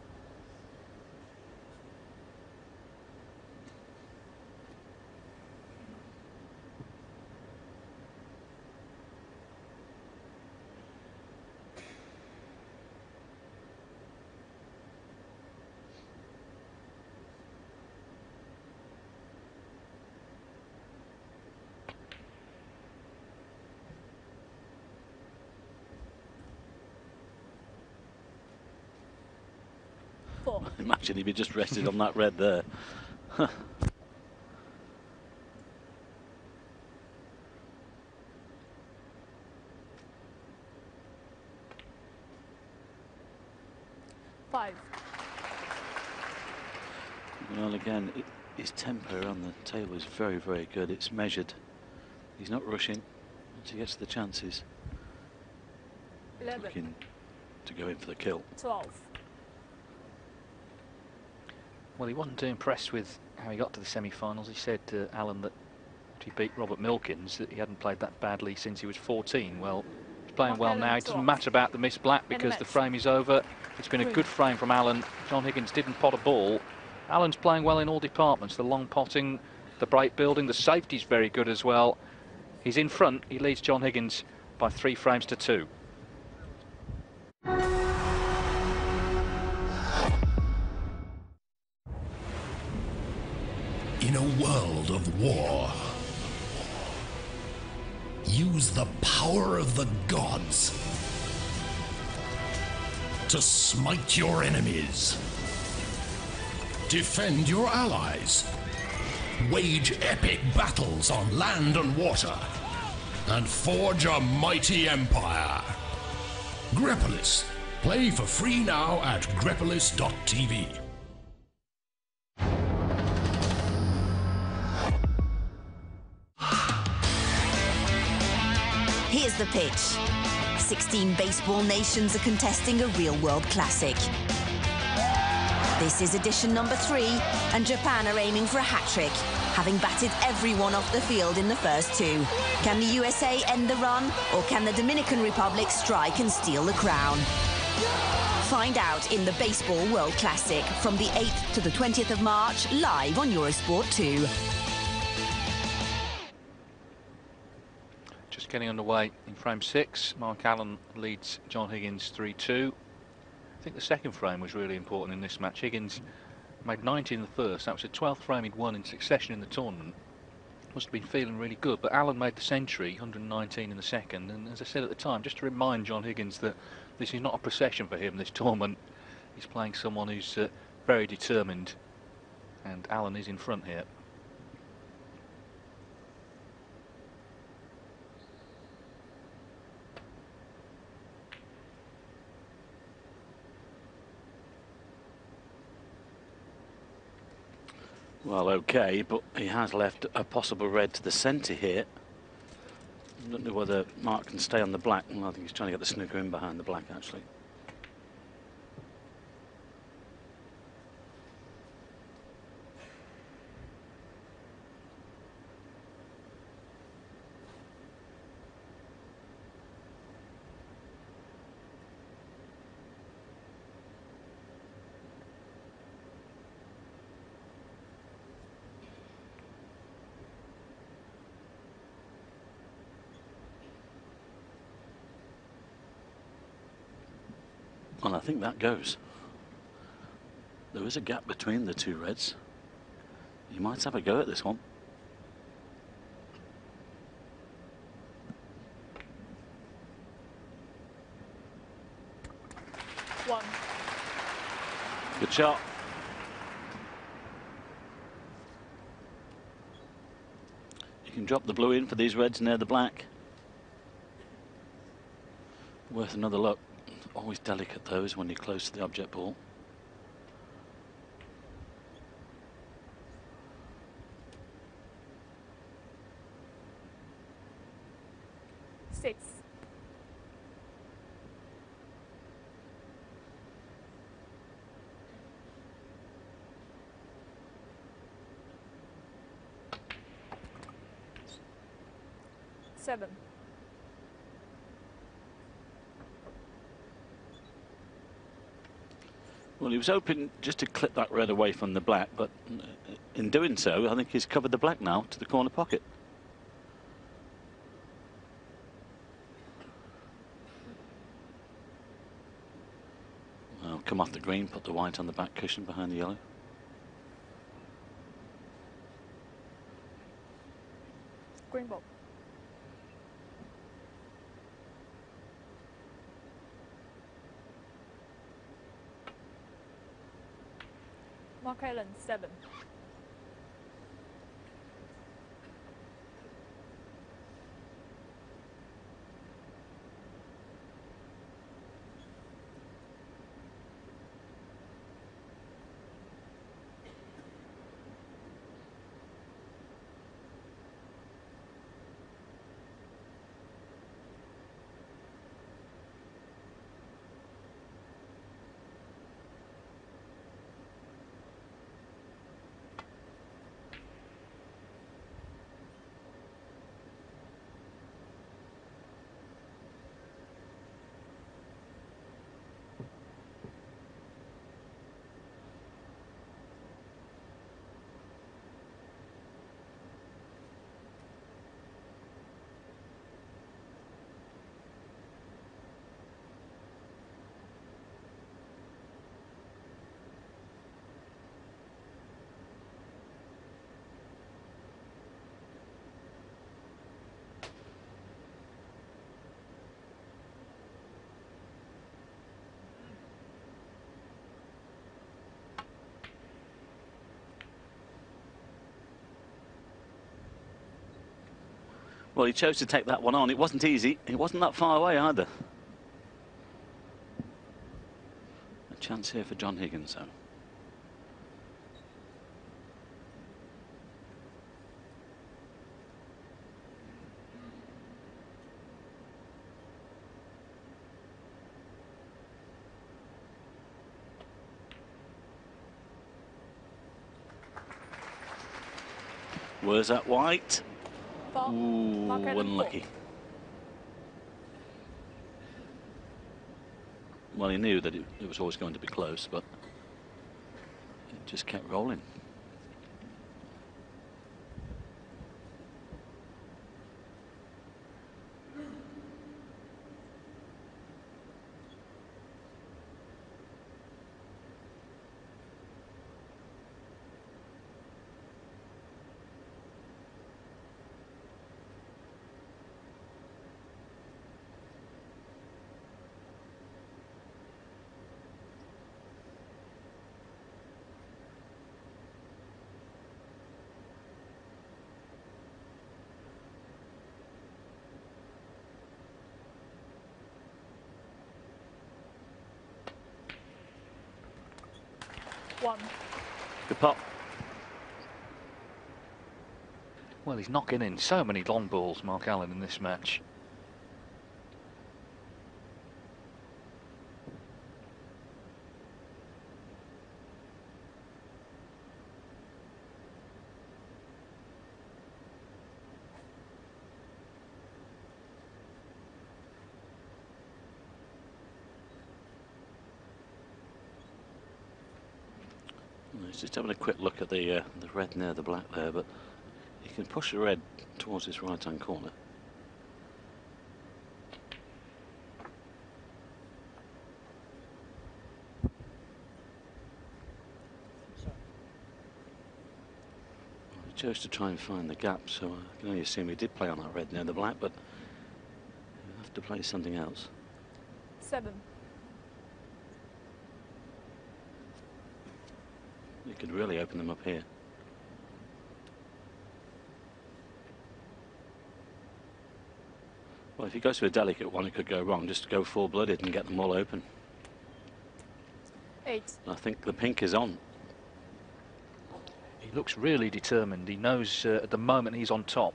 Imagine he'd be just rested on that red there. Five. Well, again, his tempo on the table is very, very good. It's measured. He's not rushing. Once he gets the chances, 11. looking to go in for the kill. 12. Well, he wasn't too impressed with how he got to the semi-finals. He said to Alan that he beat Robert Milkins, that he hadn't played that badly since he was 14. Well, he's playing well now. It doesn't matter about the missed black because the frame is over. It's been a good frame from Alan. John Higgins didn't pot a ball. Alan's playing well in all departments. The long potting, the break building. The safety's very good as well. He's in front. He leads John Higgins by 3 frames to 2. In a world of war, use the power of the gods to smite your enemies, defend your allies, wage epic battles on land and water, and forge a mighty empire. Grepolis. Play for free now at grepolis.tv. Here's the pitch. 16 baseball nations are contesting a real-world classic. This is edition number 3, and Japan are aiming for a hat-trick, having batted everyone off the field in the first 2. Can the USA end the run, or can the Dominican Republic strike and steal the crown? Find out in the Baseball World Classic from the 8th to the 20th of March, live on Eurosport 2. Just getting underway in frame 6. Mark Allen leads John Higgins 3-2. I think the second frame was really important in this match. Higgins made 90 in the first. That was the 12th frame he'd won in succession in the tournament. Must have been feeling really good. But Allen made the century, 119 in the second. And as I said at the time, just to remind John Higgins that this is not a procession for him, this tournament. He's playing someone who's very determined. And Allen is in front here. Well, okay, but he has left a possible red to the centre here. I don't know whether Mark can stay on the black. Well, I think he's trying to get the snooker in behind the black, actually. Well, I think that goes. There is a gap between the two reds. You might have a go at this one. One. Good shot. You can drop the blue in for these reds near the black. Worth another look. Always delicate those when you're close to the object ball. Six. Seven. Well, he was hoping just to clip that red away from the black, but in doing so, I think he's covered the black now to the corner pocket. Well, come off the green, put the white on the back cushion behind the yellow. Green ball. Mark Allen, 7. Well, he chose to take that one on. It wasn't easy. It wasn't that far away either. A chance here for John Higgins, though. Was that white? Four. Ooh, Mark Allen, unlucky. Well, he knew that it was always going to be close, but it just kept rolling. One. Good pop. Well, he's knocking in so many long balls, Mark Allen, in this match. He's just having a quick look at the red near the black there, but he can push the red towards his right-hand corner. He chose to try and find the gap, so I can only assume he did play on that red near the black, but he'll have to play something else. 7. He could really open them up here. Well, if he goes for a delicate one, it could go wrong. Just go full-blooded and get them all open. 8. I think the pink is on. He looks really determined. He knows at the moment he's on top.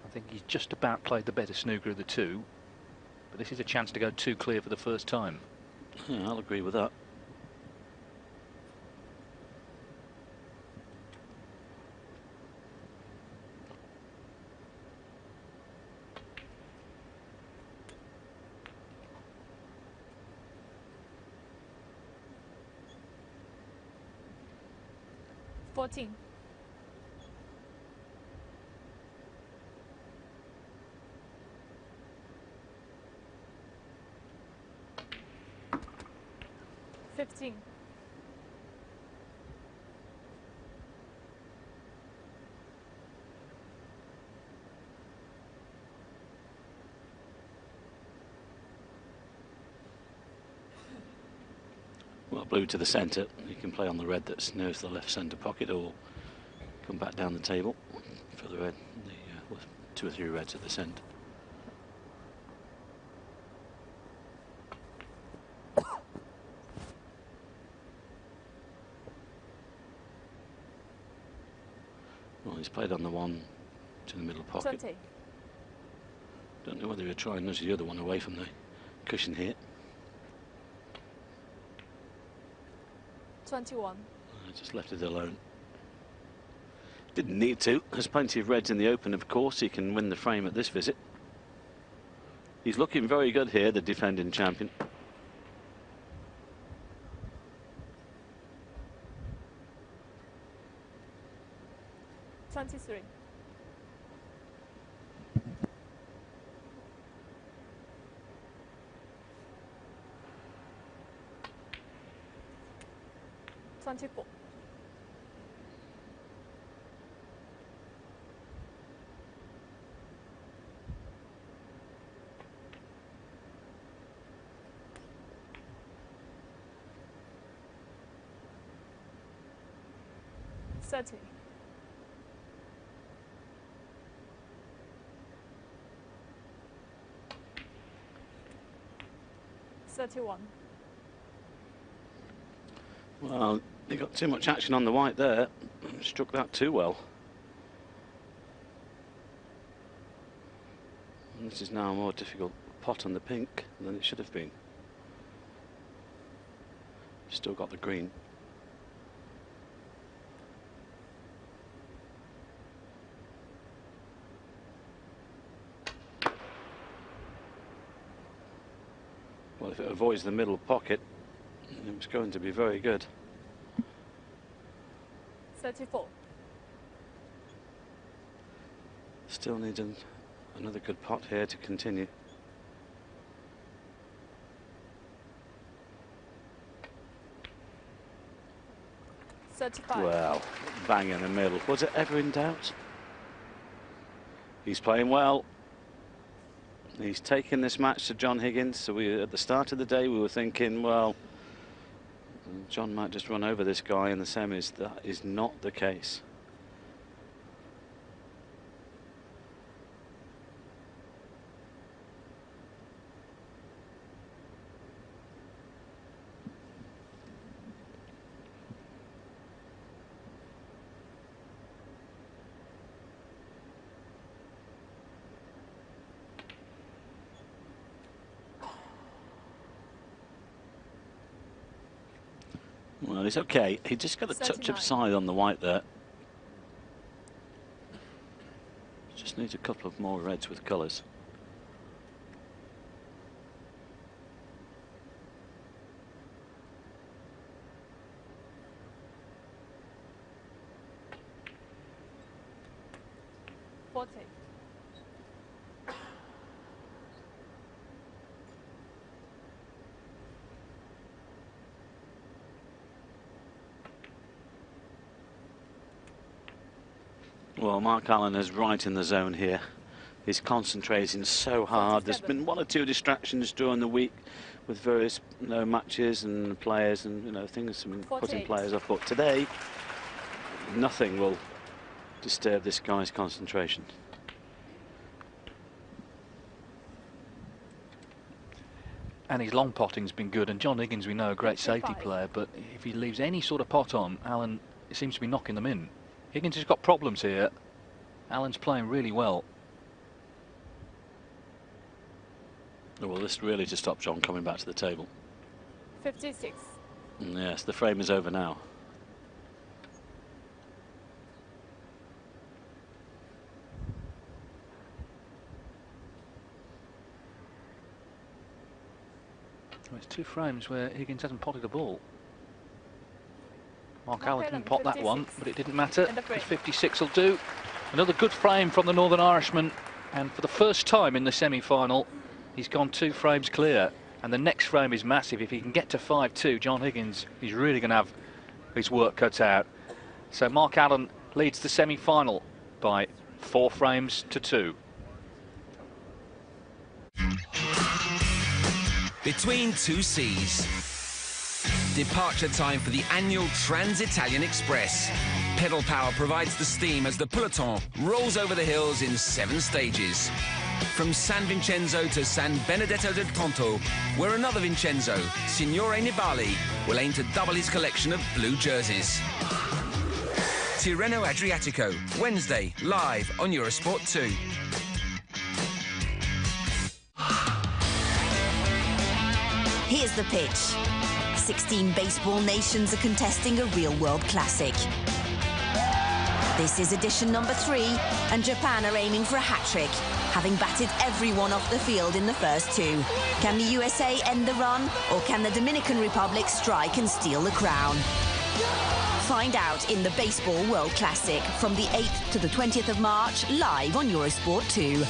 I think he's just about played the better snooker of the two. But this is a chance to go two clear for the first time. Yeah, I'll agree with that. Fourteen. 15. 'Well, blue to the centre. You can play on the red that snares the left centre pocket, or come back down the table for the red. With 2 or 3 reds at the centre. Well, he's played on the one to the middle pocket. 20. Don't know whether he'll try and nudge the other one away from the cushion here. 21. I just left it alone. Didn't need to. There's plenty of reds in the open, of course. He can win the frame at this visit. He's looking very good here, the defending champion. $23. 24. 30. 31. Well, he got too much action on the white there. Struck that too well. And this is now a more difficult pot on the pink than it should have been. Still got the green. Well, if it avoids the middle pocket, it's going to be very good. 34. Still need another good pot here to continue. Well, bang in the middle. Was it ever in doubt? He's playing well. He's taken this match to John Higgins. So at the start of the day, we were thinking, well, John might just run over this guy in the semis. That is not the case. Well, it's okay. He just got a touch of side on the white there. Just needs a couple of more reds with colours. Well, Mark Allen is right in the zone here. He's concentrating so hard. There's been one or two distractions during the week with various matches and players and things have been putting players off. But today, nothing will disturb this guy's concentration. And his long potting's been good. And John Higgins, we know, a great safety player. But if he leaves any sort of pot on, Allen seems to be knocking them in. Higgins has got problems here. Allen's playing really well. Well, this really to stop John coming back to the table. 56. Yes, the frame is over now. Well, it's two frames where Higgins hasn't potted a ball. Mark Allen didn't pot that one, but it didn't matter, because 56 will do. Another good frame from the Northern Irishman, and for the first time in the semi-final, he's gone 2 frames clear, and the next frame is massive. If he can get to 5-2, John Higgins, he's really going to have his work cut out. So Mark Allen leads the semi-final by 4 frames to 2. Between two seas. Departure time for the annual Trans-Italian Express. Pedal power provides the steam as the peloton rolls over the hills in 7 stages. From San Vincenzo to San Benedetto del Tronto, where another Vincenzo, Signore Nibali, will aim to double his collection of blue jerseys. Tirreno Adriatico, Wednesday, live on Eurosport 2. Here's the pitch. 16 baseball nations are contesting a real-world classic. This is edition number 3, and Japan are aiming for a hat-trick, having batted everyone off the field in the first 2. Can the USA end the run, or can the Dominican Republic strike and steal the crown? Find out in the Baseball World Classic from the 8th to the 20th of March, live on Eurosport 2.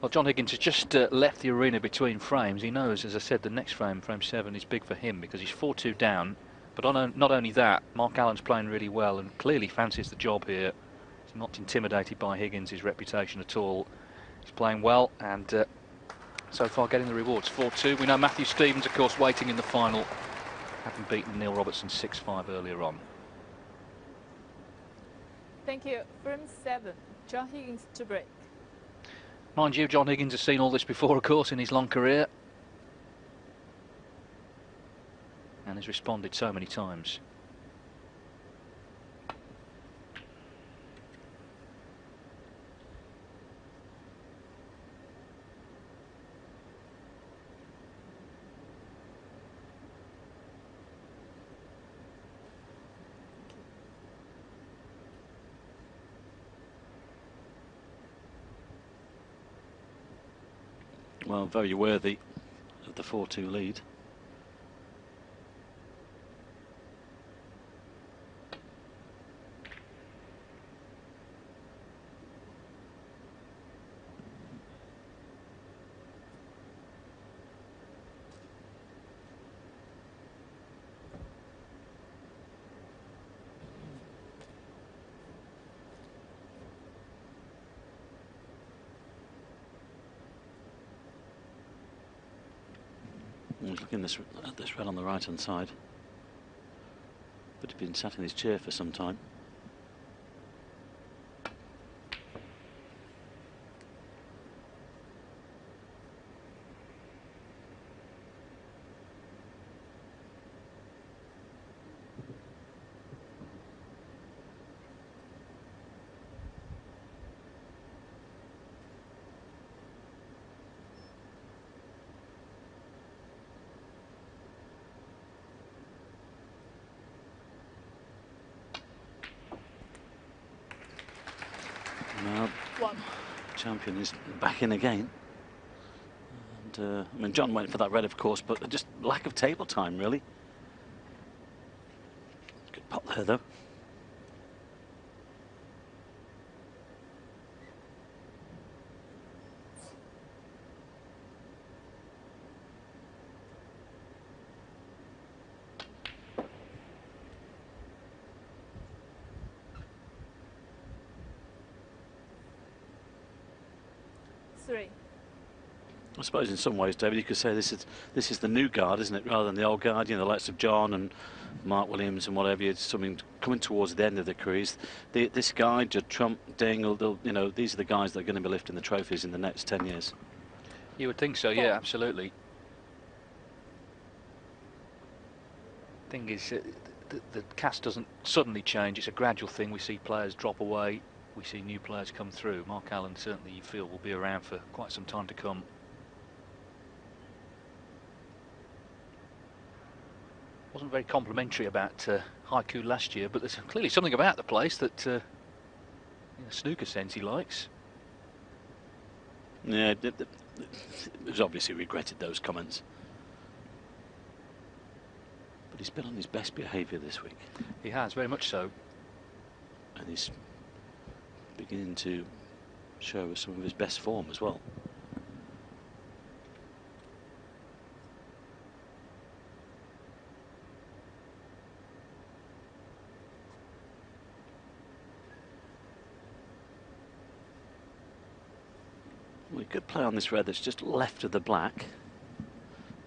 Well, John Higgins has just left the arena between frames. He knows, as I said, the next frame, frame 7, is big for him because he's 4-2 down. But not only that, Mark Allen's playing really well and clearly fancies the job here. He's not intimidated by Higgins' reputation at all. He's playing well and so far getting the rewards. 4-2. We know Matthew Stevens, of course, waiting in the final having beaten Neil Robertson 6-5 earlier on. Thank you. Frame 7, John Higgins to break. Mind you, John Higgins has seen all this before, of course, in his long career. And has responded so many times. Well, very worthy of the 4-2 lead. He's looking at this red on the right hand side, but he's been sat in his chair for some time. Now, champion is back in again. And I mean, John went for that red, of course, but just lack of table time, really. Good pot there, though. I suppose in some ways, David, you could say this is the new guard, isn't it, rather than the old guard? You know, the likes of John and Mark Williams and whatever. It's something coming towards the end of their careers. This guy, Judd Trump, Dingle, you know, these are the guys that are going to be lifting the trophies in the next 10 years. You would think so, yeah, absolutely. Thing is, the cast doesn't suddenly change. It's a gradual thing. We see players drop away. We see new players come through. Mark Allen, certainly, you feel, will be around for quite some time to come. Wasn't very complimentary about Haikou last year, but there's clearly something about the place that, in a snooker sense, he likes. Yeah, he's obviously regretted those comments. But he's been on his best behaviour this week. He has, very much so. And he's beginning to show some of his best form as well. We could play on this red that's just left of the black.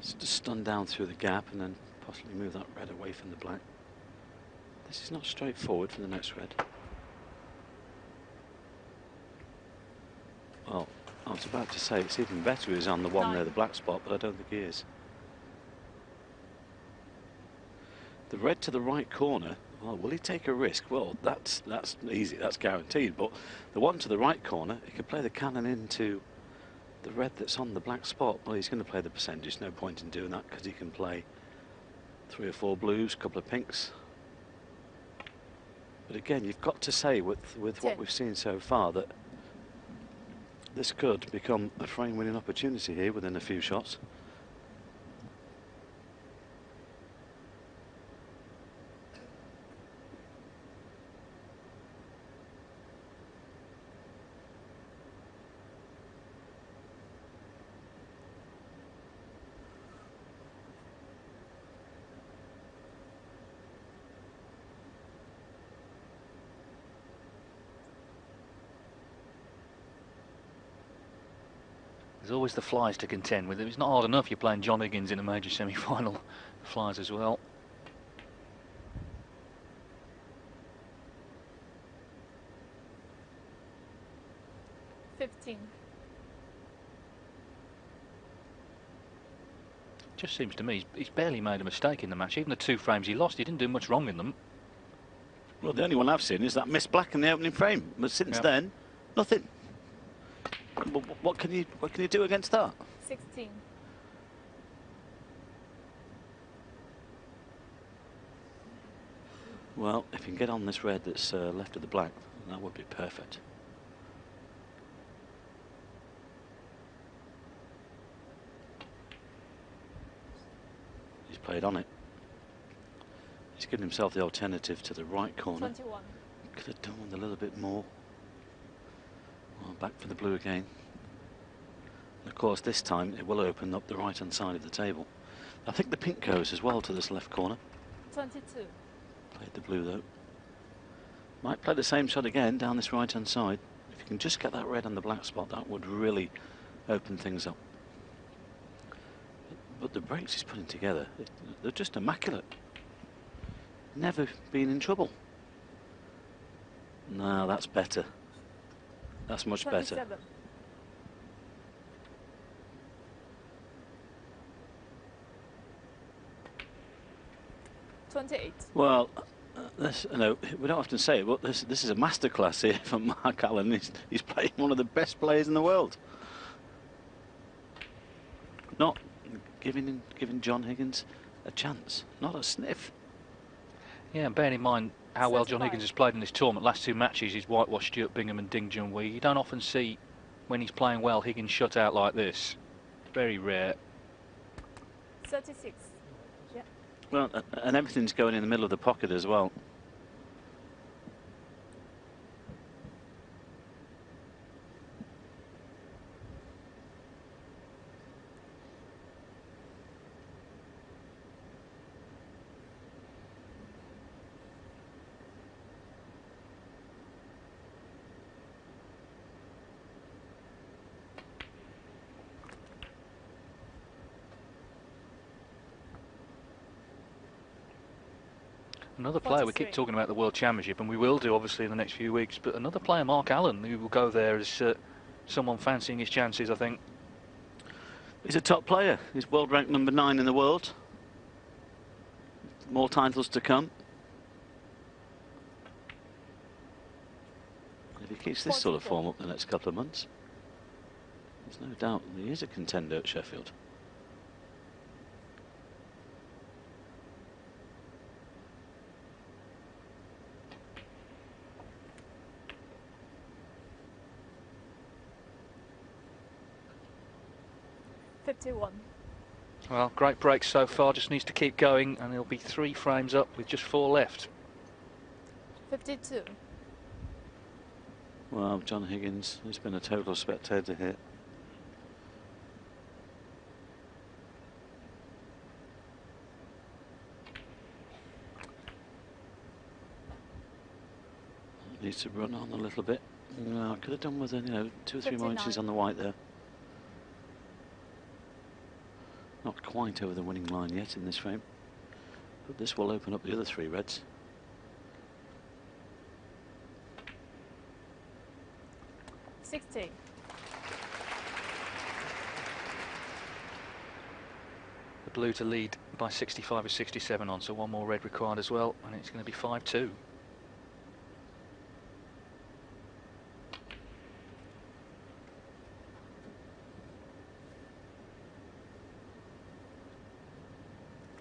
Just stun down through the gap and then possibly move that red away from the black. This is not straightforward for the next red. Well, I was about to say it's even better he's on the one near the black spot, but I don't think he is. The red to the right corner, well, will he take a risk? Well, that's easy, that's guaranteed, but the one to the right corner, he could play the cannon into the red that's on the black spot. Well, he's going to play the percentage, no point in doing that, because he can play 3 or 4 blues, a couple of pinks. But again, you've got to say with what we've seen so far that this could become a frame-winning opportunity here within a few shots. There's always the flies to contend with. It's not hard enough you're playing John Higgins in a major semi-final. Flies as well. 15. Just seems to me he's barely made a mistake in the match. Even the 2 frames he lost, he didn't do much wrong in them. Well, the only one I've seen is that missed black in the opening frame. But since then, nothing. What can you do against that? 16. Well, if you can get on this red that's left of the black, that would be perfect. He's played on it. He's given himself the alternative to the right corner. 21. Could have done with a little bit more. Well, back for the blue again. And of course, this time it will open up the right-hand side of the table. I think the pink goes as well to this left corner. 22. Played the blue though. Might play the same shot again down this right-hand side. If you can just get that red on the black spot, that would really open things up. But the breaks he's putting together, they're just immaculate. Never been in trouble. No, that's better. That's much 27. better. Well, we don't often say it, but this is a masterclass here from Mark Allen. He's playing one of the best players in the world. Not giving John Higgins a chance, not a sniff. Yeah, and bearing in mind how well John Higgins has played in this tournament, last 2 matches he's whitewashed Stuart Bingham and Ding Junhui. You don't often see, when he's playing well, Higgins shut out like this. Very rare. 36. Yeah. Well, and everything's going in the middle of the pocket as well. Another player, we keep talking about the World Championship, and we will do obviously in the next few weeks, but another player, Mark Allen, who will go there as someone fancying his chances, I think. He's a top player. He's world ranked number 9 in the world. More titles to come. If he keeps this sort of form up the next couple of months, there's no doubt he is a contender at Sheffield. Well, great break so far, just needs to keep going, and he'll be 3 frames up with just 4 left. 52. Well, John Higgins has been a total spectator here. Needs to run on a little bit. No, could have done with 2 or 3 more inches on the white there. Not quite over the winning line yet in this frame, but this will open up the other 3 reds. The blue to lead by 65 with 67 on, so 1 more red required as well, and it's going to be 5-2.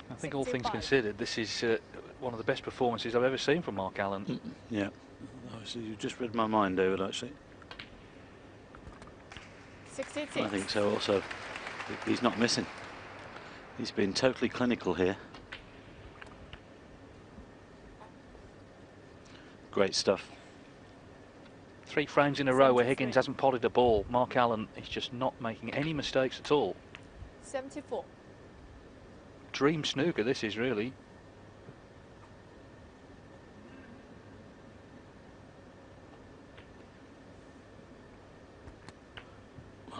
I think all things considered, this is one of the best performances I've ever seen from Mark Allen. Yeah, obviously you just read my mind, David, actually. 66. I think so also. He's not missing. He's been totally clinical here. Great stuff. 3 frames in a row where Higgins hasn't potted a ball. Mark Allen is just not making any mistakes at all. 74. Dream snooker this is really.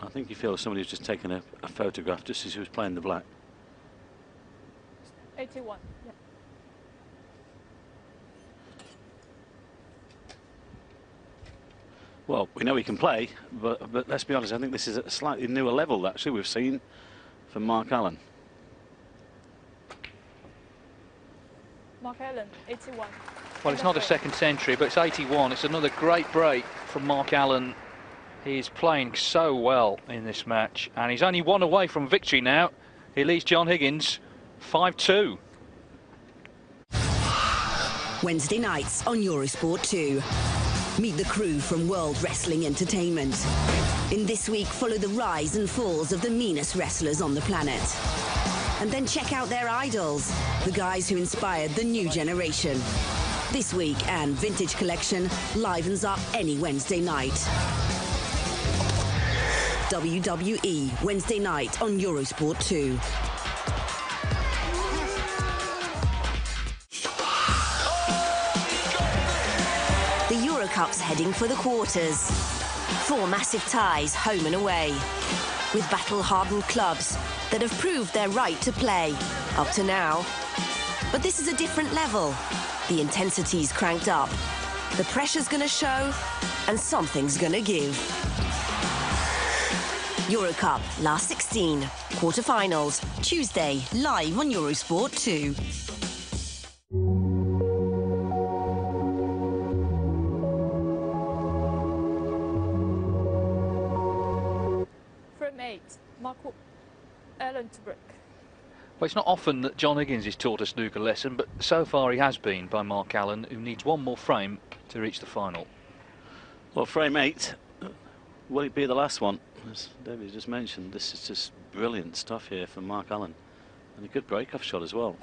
I think you feel somebody's just taken a photograph just as he was playing the black. 81. Yeah. Well, we know he can play, but let's be honest, I think this is at a slightly newer level, actually, we've seen from Mark Allen. Mark Allen, 81. Well, it's not a second century, but it's 81. It's another great break from Mark Allen. He's playing so well in this match, and he's only one away from victory now. He leads John Higgins 5-2. Wednesday nights on Eurosport 2. Meet the crew from World Wrestling Entertainment. In this week, follow the rise and falls of the meanest wrestlers on the planet. And then check out their idols, the guys who inspired the new generation. This week, and Vintage Collection livens up any Wednesday night. WWE Wednesday night on Eurosport 2. The Euro Cup's heading for the quarters. 4 massive ties home and away, with battle-hardened clubs that have proved their right to play up to now. But this is a different level. The intensity's cranked up. The pressure's gonna show, and something's gonna give. Euro Cup, last 16, quarter-finals, Tuesday, live on Eurosport 2. From 8, Mark Allen to break. Well, it's not often that John Higgins is taught a snooker lesson, but so far he has been by Mark Allen, who needs one more frame to reach the final. Well, frame 8, will it be the last one? As David just mentioned, this is just brilliant stuff here from Mark Allen, and a good break-off shot as well.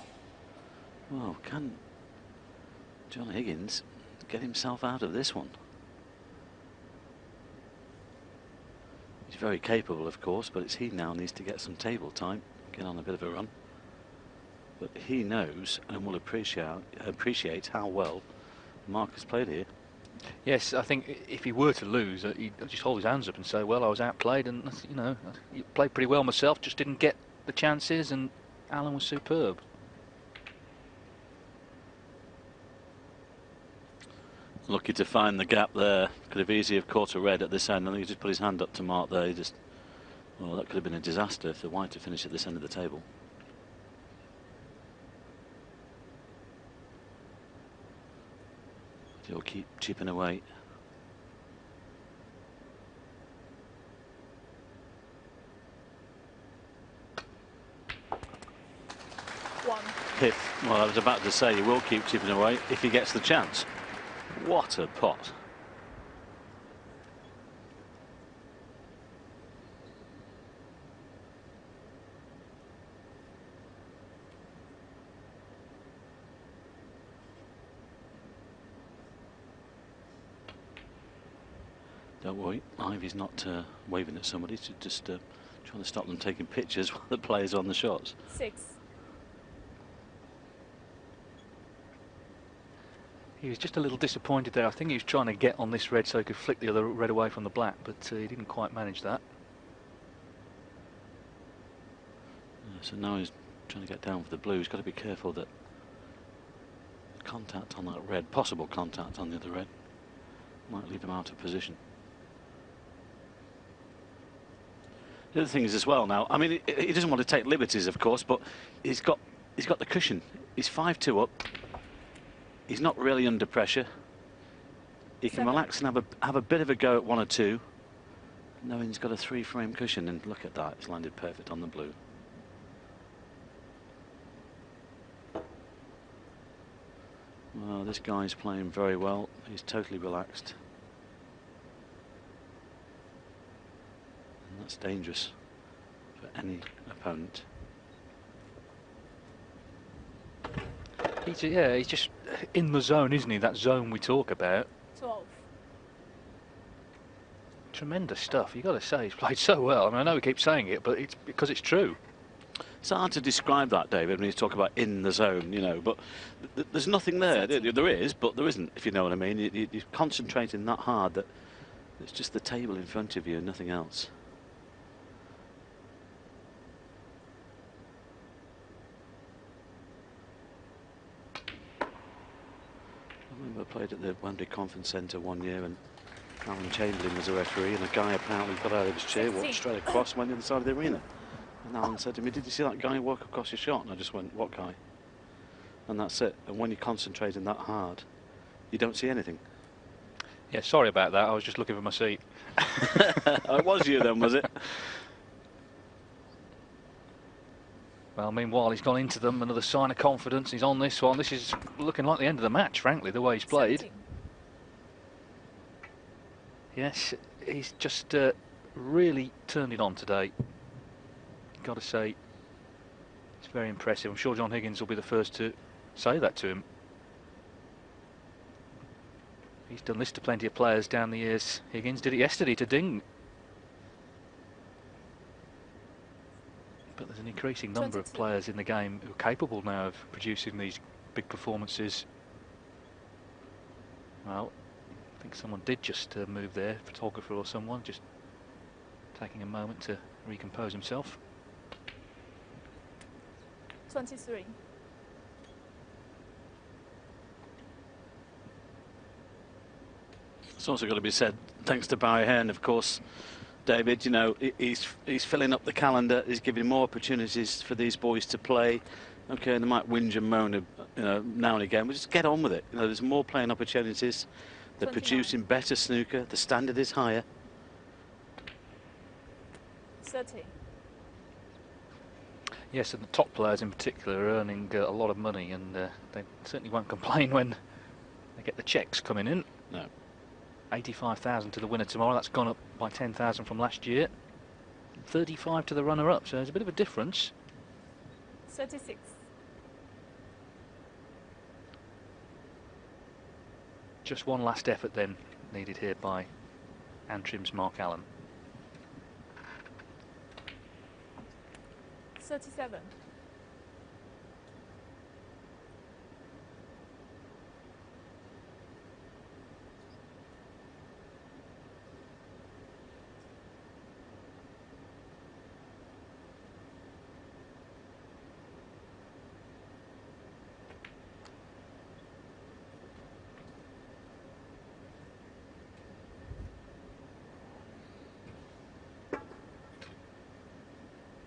Well, can John Higgins get himself out of this one? He's very capable, of course, but he now needs to get some table time, get on a bit of a run. But he knows and will appreciate how well Mark has played here. Yes, I think if he were to lose, he'd just hold his hands up and say, well, I was outplayed, and, you know, he played pretty well myself, just didn't get the chances, and Allen was superb. Lucky to find the gap there. Could have easily have caught a red at this end. I think he just put his hand up to mark there. He just, well, that could have been a disaster if the white had finished at this end of the table. He'll keep chipping away. One. If, well, I was about to say he will keep chipping away if he gets the chance. What a pot. Don't worry, Ivy's not waving at somebody, she's just trying to stop them taking pictures while the players on the shots. 6. He was just a little disappointed there. I think he was trying to get on this red so he could flick the other red away from the black, but he didn't quite manage that. So now he's trying to get down for the blue. He's got to be careful that contact on that red, possible contact on the other red, might leave him out of position. The other thing is as well now, I mean, he doesn't want to take liberties, of course, but he's got the cushion. He's 5-2 up. He's not really under pressure. He can relax and have a bit of a go at 1 or 2, knowing he's got a 3-frame cushion. And look at that, it's landed perfect on the blue. Well, this guy's playing very well. He's totally relaxed. And that's dangerous for any opponent. He's just in the zone, isn't he? That zone we talk about. 12. Tremendous stuff. You've got to say, he's played so well. I mean, I know we keep saying it, but it's because it's true. It's hard to describe that, David, when you talk about in the zone, you know, but there's nothing there. There is, but there isn't, if you know what I mean. You're concentrating that hard that it's just the table in front of you and nothing else. I remember I played at the Wembley Conference Centre one year, and Alan Chamberlain was a referee, and a guy apparently got out of his chair, walked straight across, went to the side of the arena. And Alan said to me, "Did you see that guy walk across your shot?" And I just went, "What guy?" And that's it. And when you're concentrating that hard, you don't see anything. Yeah, sorry about that. I was just looking for my seat. It was you then, was it? Well, meanwhile, he's gone into them. Another sign of confidence. He's on this one. This is looking like the end of the match, frankly, the way he's played. 17. Yes, he's just really turned it on today. Got to say, it's very impressive. I'm sure John Higgins will be the first to say that to him. He's done this to plenty of players down the years. Higgins did it yesterday to Ding. But there's an increasing number of players in the game who are capable now of producing these big performances. Well, I think someone did just move there, photographer or someone, just taking a moment to recompose himself. 23. It's also got to be said, thanks to Barry Hearn, of course, David, you know, he's filling up the calendar, he's giving more opportunities for these boys to play. Okay, and they might whinge and moan, you know, now and again, but just get on with it. You know, there's more playing opportunities. They're 29. producing better snooker. The standard is higher. 30. Yes, and the top players in particular are earning a lot of money, and they certainly won't complain when they get the checks coming in. No. 85,000 to the winner tomorrow. That's gone up by 10,000 from last year. 35 to the runner-up, so there's a bit of a difference. 36. Just one last effort then needed here by Antrim's Mark Allen. 37.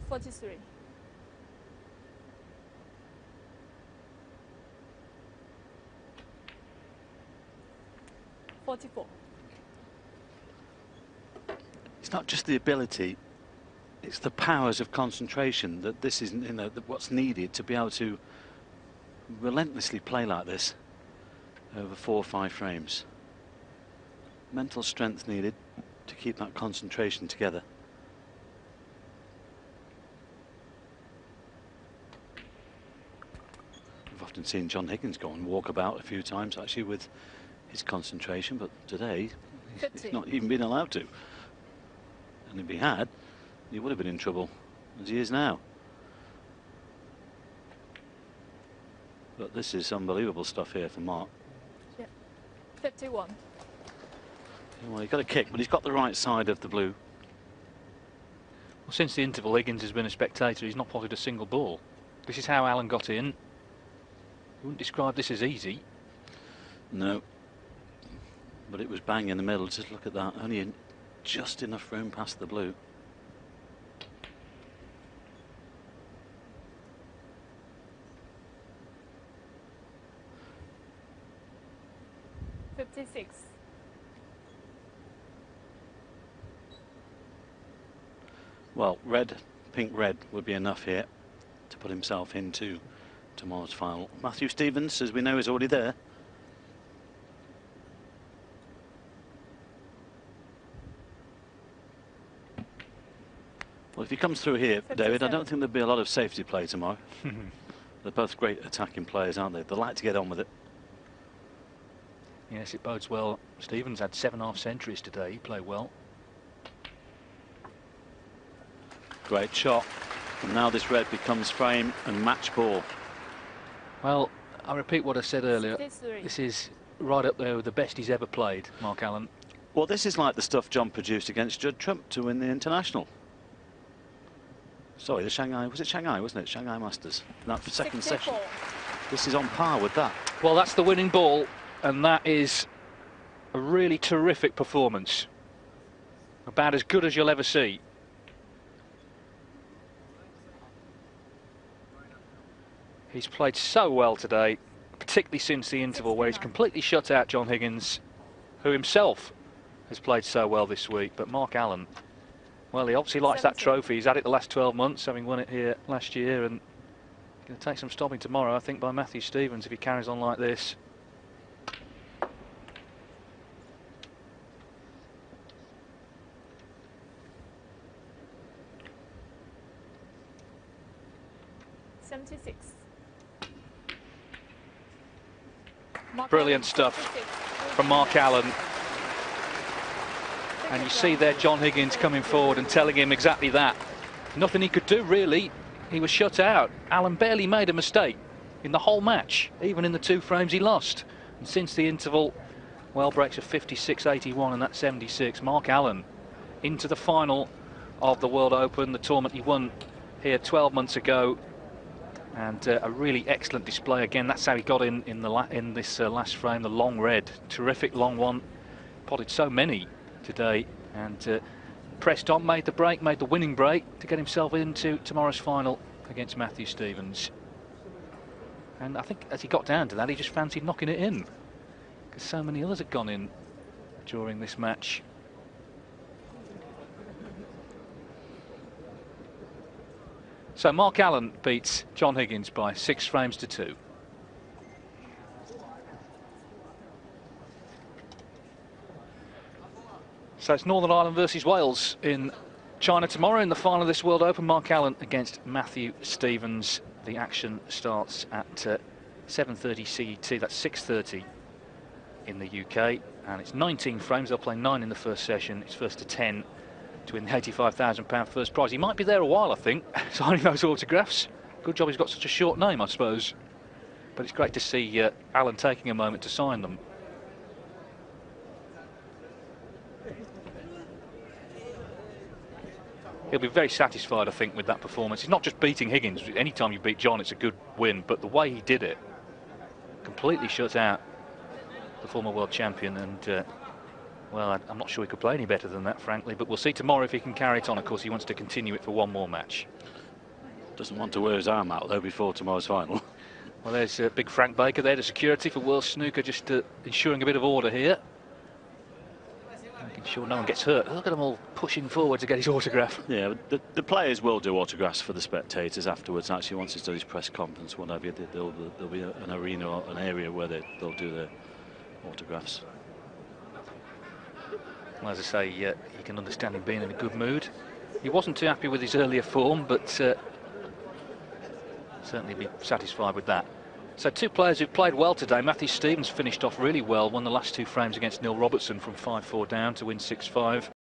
43. 44. It's not just the ability, it's the powers of concentration that this is, you know, what's needed to be able to relentlessly play like this over 4 or 5 frames. Mental strength needed to keep that concentration together. We've often seen John Higgins go and walk about a few times actually with his concentration, but today he's not even been allowed to. And if he had, he would have been in trouble, as he is now. But this is unbelievable stuff here for Mark. Yeah. 51. Well, he's got a kick, but he's got the right side of the blue. Well, since the interval, Higgins has been a spectator. He's not potted a single ball. This is how Allen got in. You wouldn't describe this as easy. No. But it was bang in the middle. Just look at that. Only just enough room past the blue. Well, red, pink, red would be enough here to put himself into tomorrow's final. Matthew Stevens, as we know, is already there. Well, if he comes through here, 57. David, I don't think there'll be a lot of safety play tomorrow. They're both great attacking players, aren't they? They like to get on with it. Yes, it bodes well. Stevens had 7.5 centuries today. He played well. Great shot. And now this red becomes frame and match ball. Well, I repeat what I said earlier. 63. This is right up there with the best he's ever played, Mark Allen. Well, this is like the stuff John produced against Judd Trump to win the international. Sorry, the Shanghai, was it Shanghai, wasn't it? Shanghai Masters. That second 64. session. This is on par with that. Well, that's the winning ball, and that is a really terrific performance. About as good as you'll ever see. He's played so well today, particularly since the interval where he's completely shut out John Higgins, who himself has played so well this week. But Mark Allen, well, he obviously likes that trophy. He's had it the last 12 months, having won it here last year, and going to take some stopping tomorrow, I think, by Matthew Stevens if he carries on like this. Brilliant stuff from Mark Allen. And you see there John Higgins coming forward and telling him exactly that. Nothing he could do, really. He was shut out. Allen barely made a mistake in the whole match, even in the 2 frames he lost. And since the interval, well, breaks of 56.81 and that's 76. Mark Allen into the final of the World Open, the tournament he won here 12 months ago. And a really excellent display again. That's how he got in this last frame, the long red. Terrific long one. Potted so many today, and pressed on, made the break, made the winning break to get himself into tomorrow's final against Matthew Stevens. And I think as he got down to that, he just fancied knocking it in, because so many others had gone in during this match. So Mark Allen beats John Higgins by 6 frames to 2. So it's Northern Ireland versus Wales in China tomorrow in the final of this World Open. Mark Allen against Matthew Stevens. The action starts at 7:30 CET. That's 6:30 in the UK, and it's 19 frames. They'll play 9 in the first session. It's first to 10 to win the £85,000 first prize. He might be there a while, I think, signing those autographs. Good job he's got such a short name, I suppose. But it's great to see Allen taking a moment to sign them. He'll be very satisfied, I think, with that performance. He's not just beating Higgins. Anytime you beat John, it's a good win. But the way he did it, completely shut out the former world champion. And, well, I'm not sure he could play any better than that, frankly. But we'll see tomorrow if he can carry it on. Of course, he wants to continue it for one more match. Doesn't want to wear his arm out, though, before tomorrow's final. Well, there's big Frank Baker there, the security for World Snooker, just ensuring a bit of order here. Making sure no one gets hurt. Look at them all pushing forward to get his autograph. Yeah, the players will do autographs for the spectators afterwards. Actually, once he's done his press conference, whatever, there'll be an arena or an area where they'll do their autographs. Well, as I say, you can understand him being in a good mood. He wasn't too happy with his earlier form, but certainly be satisfied with that. So 2 players who've played well today. Matthew Stevens finished off really well, won the last 2 frames against Neil Robertson from 5-4 down to win 6-5.